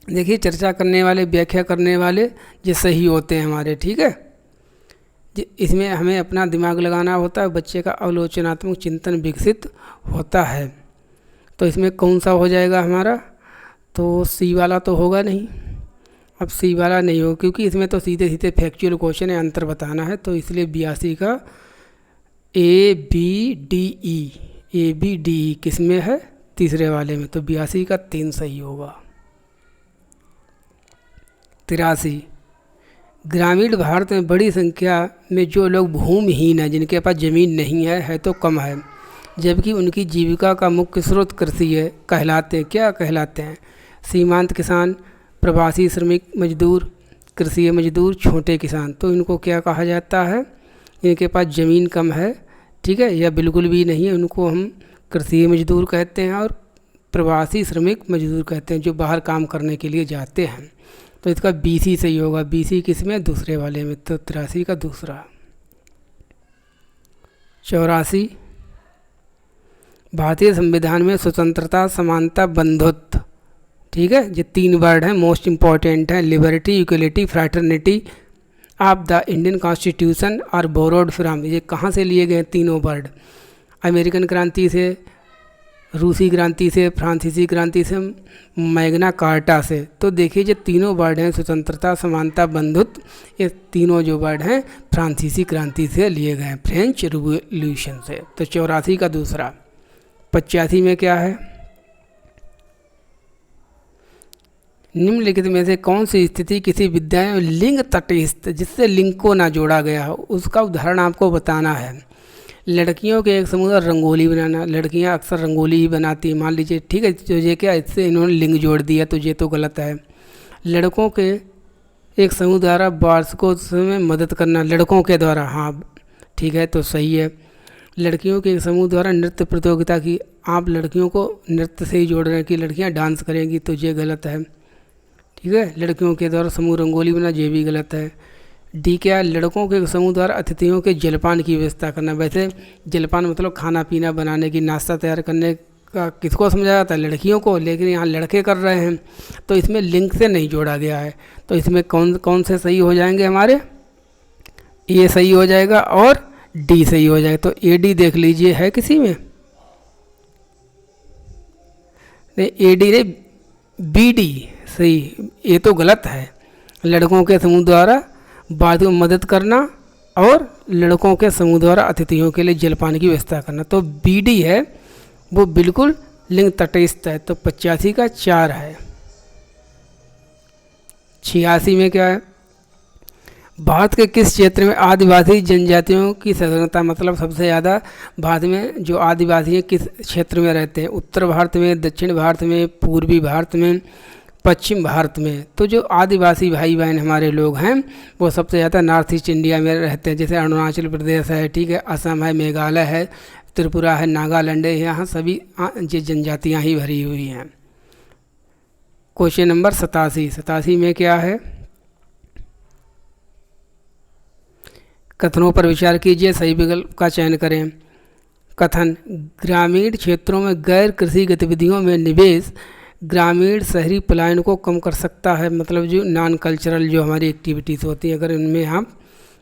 देखिए, चर्चा करने वाले, व्याख्या करने वाले ये सही होते हैं हमारे। ठीक है। इसमें हमें अपना दिमाग लगाना होता है, बच्चे का आलोचनात्मक चिंतन विकसित होता है। तो इसमें कौन सा हो जाएगा हमारा? तो सी वाला तो होगा नहीं। अब सी वाला नहीं होगा क्योंकि इसमें तो सीधे सीधे फैक्चुअल क्वेश्चन है, अंतर बताना है। तो इसलिए 82 का ABDE किस में है? तीसरे वाले में। तो 82 का 3 सही होगा। 83, ग्रामीण भारत में बड़ी संख्या में जो लोग भूमिहीन हैं, जिनके पास ज़मीन नहीं है तो कम है, जबकि उनकी जीविका का मुख्य स्रोत कृषि है, कहलाते हैं क्या कहलाते हैं? सीमांत किसान, प्रवासी श्रमिक मजदूर, कृषि मजदूर, छोटे किसान। तो इनको क्या कहा जाता है? इनके पास ज़मीन कम है, ठीक है, या बिल्कुल भी नहीं है, उनको हम कृषि मजदूर कहते हैं और प्रवासी श्रमिक मजदूर कहते हैं, जो बाहर काम करने के लिए जाते हैं। तो इसका BC सही होगा। BC किस में? दूसरे वाले में। तो 83 का दूसरा। 84, भारतीय संविधान में स्वतंत्रता, समानता, बंधुत्व, ठीक है, ये 3 वर्ड हैं, मोस्ट इम्पॉर्टेंट है। Liberty, equality, fraternity of the Indian constitution are borrowed from. ये कहाँ से लिए गए तीनों वर्ड? अमेरिकन क्रांति से, रूसी क्रांति से, फ्रांसीसी क्रांति से, मैग्ना कार्टा से। तो देखिए, जो तीनों वर्ड हैं, स्वतंत्रता, समानता, बंधुत्व, ये तीनों जो वर्ड हैं फ्रांसीसी क्रांति से लिए गए हैं, फ्रेंच रिवॉल्यूशन से। तो 84 का दूसरा। 85 में क्या है? निम्नलिखित में से कौन सी स्थिति किसी विद्यालय में लिंग तटस्थ, जिससे लिंग को ना जोड़ा गया हो, उसका उदाहरण आपको बताना है। लड़कियों के एक समूह रंगोली बनाना। लड़कियां अक्सर रंगोली ही बनाती हैं, मान लीजिए, ठीक है। तो ये क्या, इससे इन्होंने लिंग जोड़ दिया, तो ये तो गलत है। लड़कों के एक समूह द्वारा वार्षिकोत्सव में मदद करना। लड़कों के द्वारा, हाँ ठीक है, तो सही है। लड़कियों के एक समूह द्वारा नृत्य प्रतियोगिता की। आप लड़कियों को नृत्य से ही जोड़ रहे हैं कि लड़कियाँ डांस करेंगी, तो ये गलत है। ठीक है। लड़कियों के द्वारा समूह रंगोली बना, ये भी गलत है। डी क्या है? लड़कों के समूह द्वारा अतिथियों के जलपान की व्यवस्था करना। वैसे जलपान मतलब खाना पीना बनाने की, नाश्ता तैयार करने का किसको समझा जाता है? लड़कियों को, लेकिन यहाँ लड़के कर रहे हैं, तो इसमें लिंग से नहीं जोड़ा गया है। तो इसमें कौन से सही हो जाएंगे हमारे? ए सही हो जाएगा और डी सही हो जाएगा। तो AD देख लीजिए, है किसी में? नहीं, AD नहीं, BD सही। ये तो गलत है। लड़कों के समूह द्वारा वार्षिक में मदद करना और लड़कों के समूह द्वारा अतिथियों के लिए जलपान की व्यवस्था करना। तो BD है, वो बिल्कुल लिंग तटस्थ है। तो 85 का 4 है। 86 में क्या है? भारत के किस क्षेत्र में आदिवासी जनजातियों की सघनता, मतलब सबसे ज़्यादा भारत में जो आदिवासी हैं किस क्षेत्र में रहते हैं? उत्तर भारत में, दक्षिण भारत में, पूर्वी भारत में, पश्चिम भारत में। तो जो आदिवासी भाई बहन हमारे लोग हैं वो सबसे ज़्यादा नॉर्थ ईस्ट इंडिया में रहते हैं, जैसे अरुणाचल प्रदेश है, ठीक है, असम है, मेघालय है, त्रिपुरा है, नागालैंड है, यहाँ सभी ये जनजातियाँ ही भरी हुई हैं। क्वेश्चन नंबर 87 में क्या है? कथनों पर विचार कीजिए, सही विकल्प का चयन करें। कथन: ग्रामीण क्षेत्रों में गैर कृषि गतिविधियों में निवेश ग्रामीण शहरी पलायन को कम कर सकता है। मतलब जो नॉन कल्चरल जो हमारी एक्टिविटीज़ होती हैं, अगर इनमें हम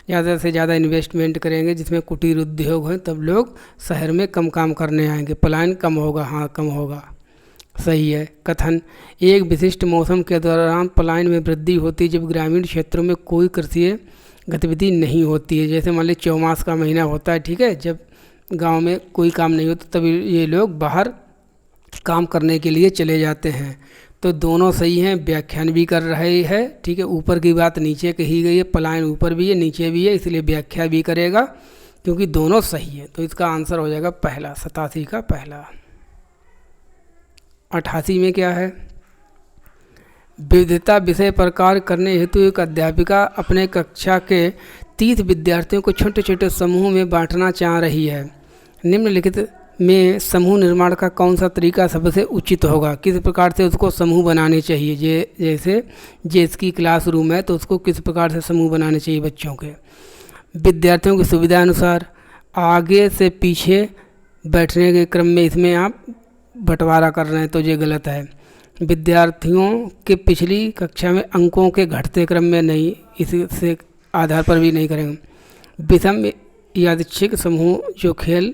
ज़्यादा से ज़्यादा इन्वेस्टमेंट करेंगे, जिसमें कुटीर उद्योग हैं, तब लोग शहर में कम काम करने आएंगे, पलायन कम होगा। हाँ, कम होगा, सही है। कथन: एक विशिष्ट मौसम के दौरान पलायन में वृद्धि होती है जब ग्रामीण क्षेत्रों में कोई कृषि गतिविधि नहीं होती है। जैसे मान लीजिए चौमास का महीना होता है, ठीक है, जब गांव में कोई काम नहीं होता तभी ये लोग बाहर काम करने के लिए चले जाते हैं। तो दोनों सही हैं, व्याख्यान भी कर रहे हैं, ठीक है। ऊपर की बात नीचे कही गई है, पलायन ऊपर भी है नीचे भी है, इसलिए व्याख्या भी करेगा। क्योंकि दोनों सही है, तो इसका आंसर हो जाएगा पहला, 87 का पहला। 88 में क्या है? विविधता विषय पर कार्य करने हेतु एक अध्यापिका अपने कक्षा के 30 विद्यार्थियों को छोटे छोटे समूह में बांटना चाह रही है। निम्नलिखित में समूह निर्माण का कौन सा तरीका सबसे उचित होगा? किस प्रकार से उसको समूह बनाने चाहिए? जैसे जिसकी क्लासरूम है तो उसको किस प्रकार से समूह बनाने चाहिए बच्चों के? विद्यार्थियों की सुविधा अनुसार आगे से पीछे बैठने के क्रम में इसमें आप बंटवारा कर रहे हैं तो ये गलत है। विद्यार्थियों के पिछली कक्षा में अंकों के घटते क्रम में नहीं, इससे आधार पर भी नहीं करेंगे। विषम यादृच्छिक समूह जो खेल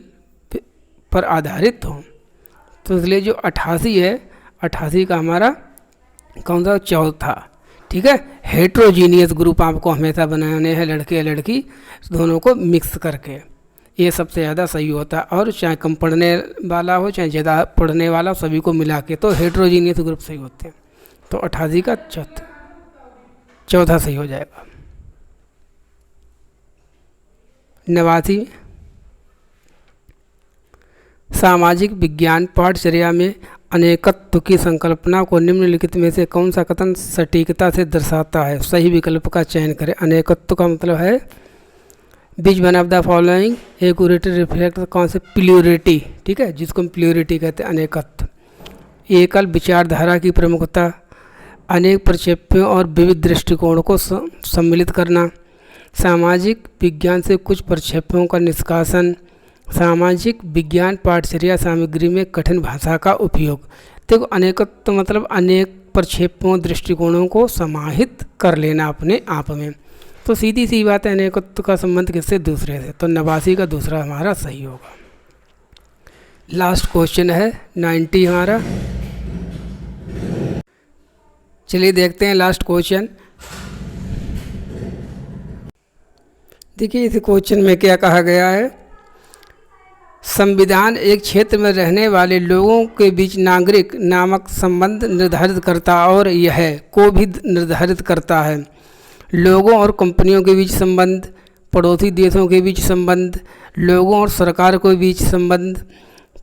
पर आधारित हो, तो इसलिए जो 88 है, 88 का हमारा कौन सा? चौथा। ठीक है, हेट्रोजीनियस ग्रुप आपको हमेशा बनाने हैं, लड़के या लड़की दोनों को मिक्स करके, ये सबसे ज़्यादा सही होता है। और चाहे कम पढ़ने वाला हो चाहे ज़्यादा पढ़ने वाला, सभी को मिला के तो हेट्रोजीनियस ग्रुप सही होते हैं। तो 88 का चौथा सही हो जाएगा। 89 सामाजिक विज्ञान पाठचर्या में अनेकत्व की संकल्पना को निम्नलिखित में से कौन सा कथन सटीकता से दर्शाता है? सही विकल्प का चयन करें। अनेकत्व का मतलब है which one of the following accurately reflect कौन से? प्लूरिटी। ठीक है, जिसको हम प्लूरिटी कहते हैं, अनेकत्व। एकल विचारधारा की प्रमुखता, अनेक प्रक्षेपों और विविध दृष्टिकोणों को सम्मिलित करना, सामाजिक विज्ञान से कुछ प्रक्षेपों का निष्कासन, सामाजिक विज्ञान पाठचर्या सामग्री में कठिन भाषा का उपयोग। देखो, अनेकत्व मतलब अनेक प्रक्षेपों दृष्टिकोणों को समाहित कर लेना अपने आप में, तो सीधी सी बात है, अनेकत्व का संबंध किससे? दूसरे से। तो 89 का दूसरा हमारा सही होगा। लास्ट क्वेश्चन है 90 हमारा। चलिए देखते हैं लास्ट क्वेश्चन। देखिए इस क्वेश्चन में क्या कहा गया है? संविधान एक क्षेत्र में रहने वाले लोगों के बीच नागरिक नामक संबंध निर्धारित करता और यह को भी निर्धारित करता है। लोगों और कंपनियों के बीच संबंध, पड़ोसी देशों के बीच संबंध, लोगों और सरकार के बीच संबंध,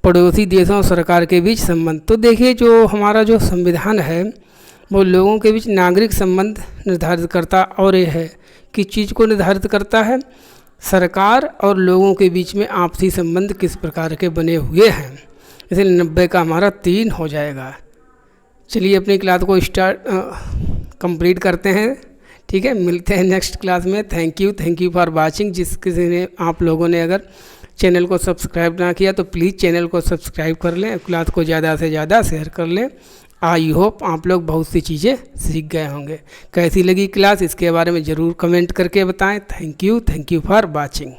पड़ोसी देशों और सरकार के बीच संबंध। तो देखिए जो हमारा जो संविधान है वो लोगों के बीच नागरिक संबंध निर्धारित करता और यह है किस चीज़ को निर्धारित करता है? सरकार और लोगों के बीच में आपसी संबंध किस प्रकार के बने हुए हैं। इसलिए 90 का हमारा 3 हो जाएगा। चलिए अपनी क्लास को कंप्लीट करते हैं। ठीक है, मिलते हैं नेक्स्ट क्लास में। Thank you for watching. जिस किसी ने आप लोगों ने अगर चैनल को सब्सक्राइब ना किया तो प्लीज़ चैनल को सब्सक्राइब कर लें, क्लास को ज़्यादा से ज़्यादा शेयर कर लें। आई होप आप लोग बहुत सी चीज़ें सीख गए होंगे। कैसी लगी क्लास इसके बारे में ज़रूर कमेंट करके बताएं। Thank you for watching.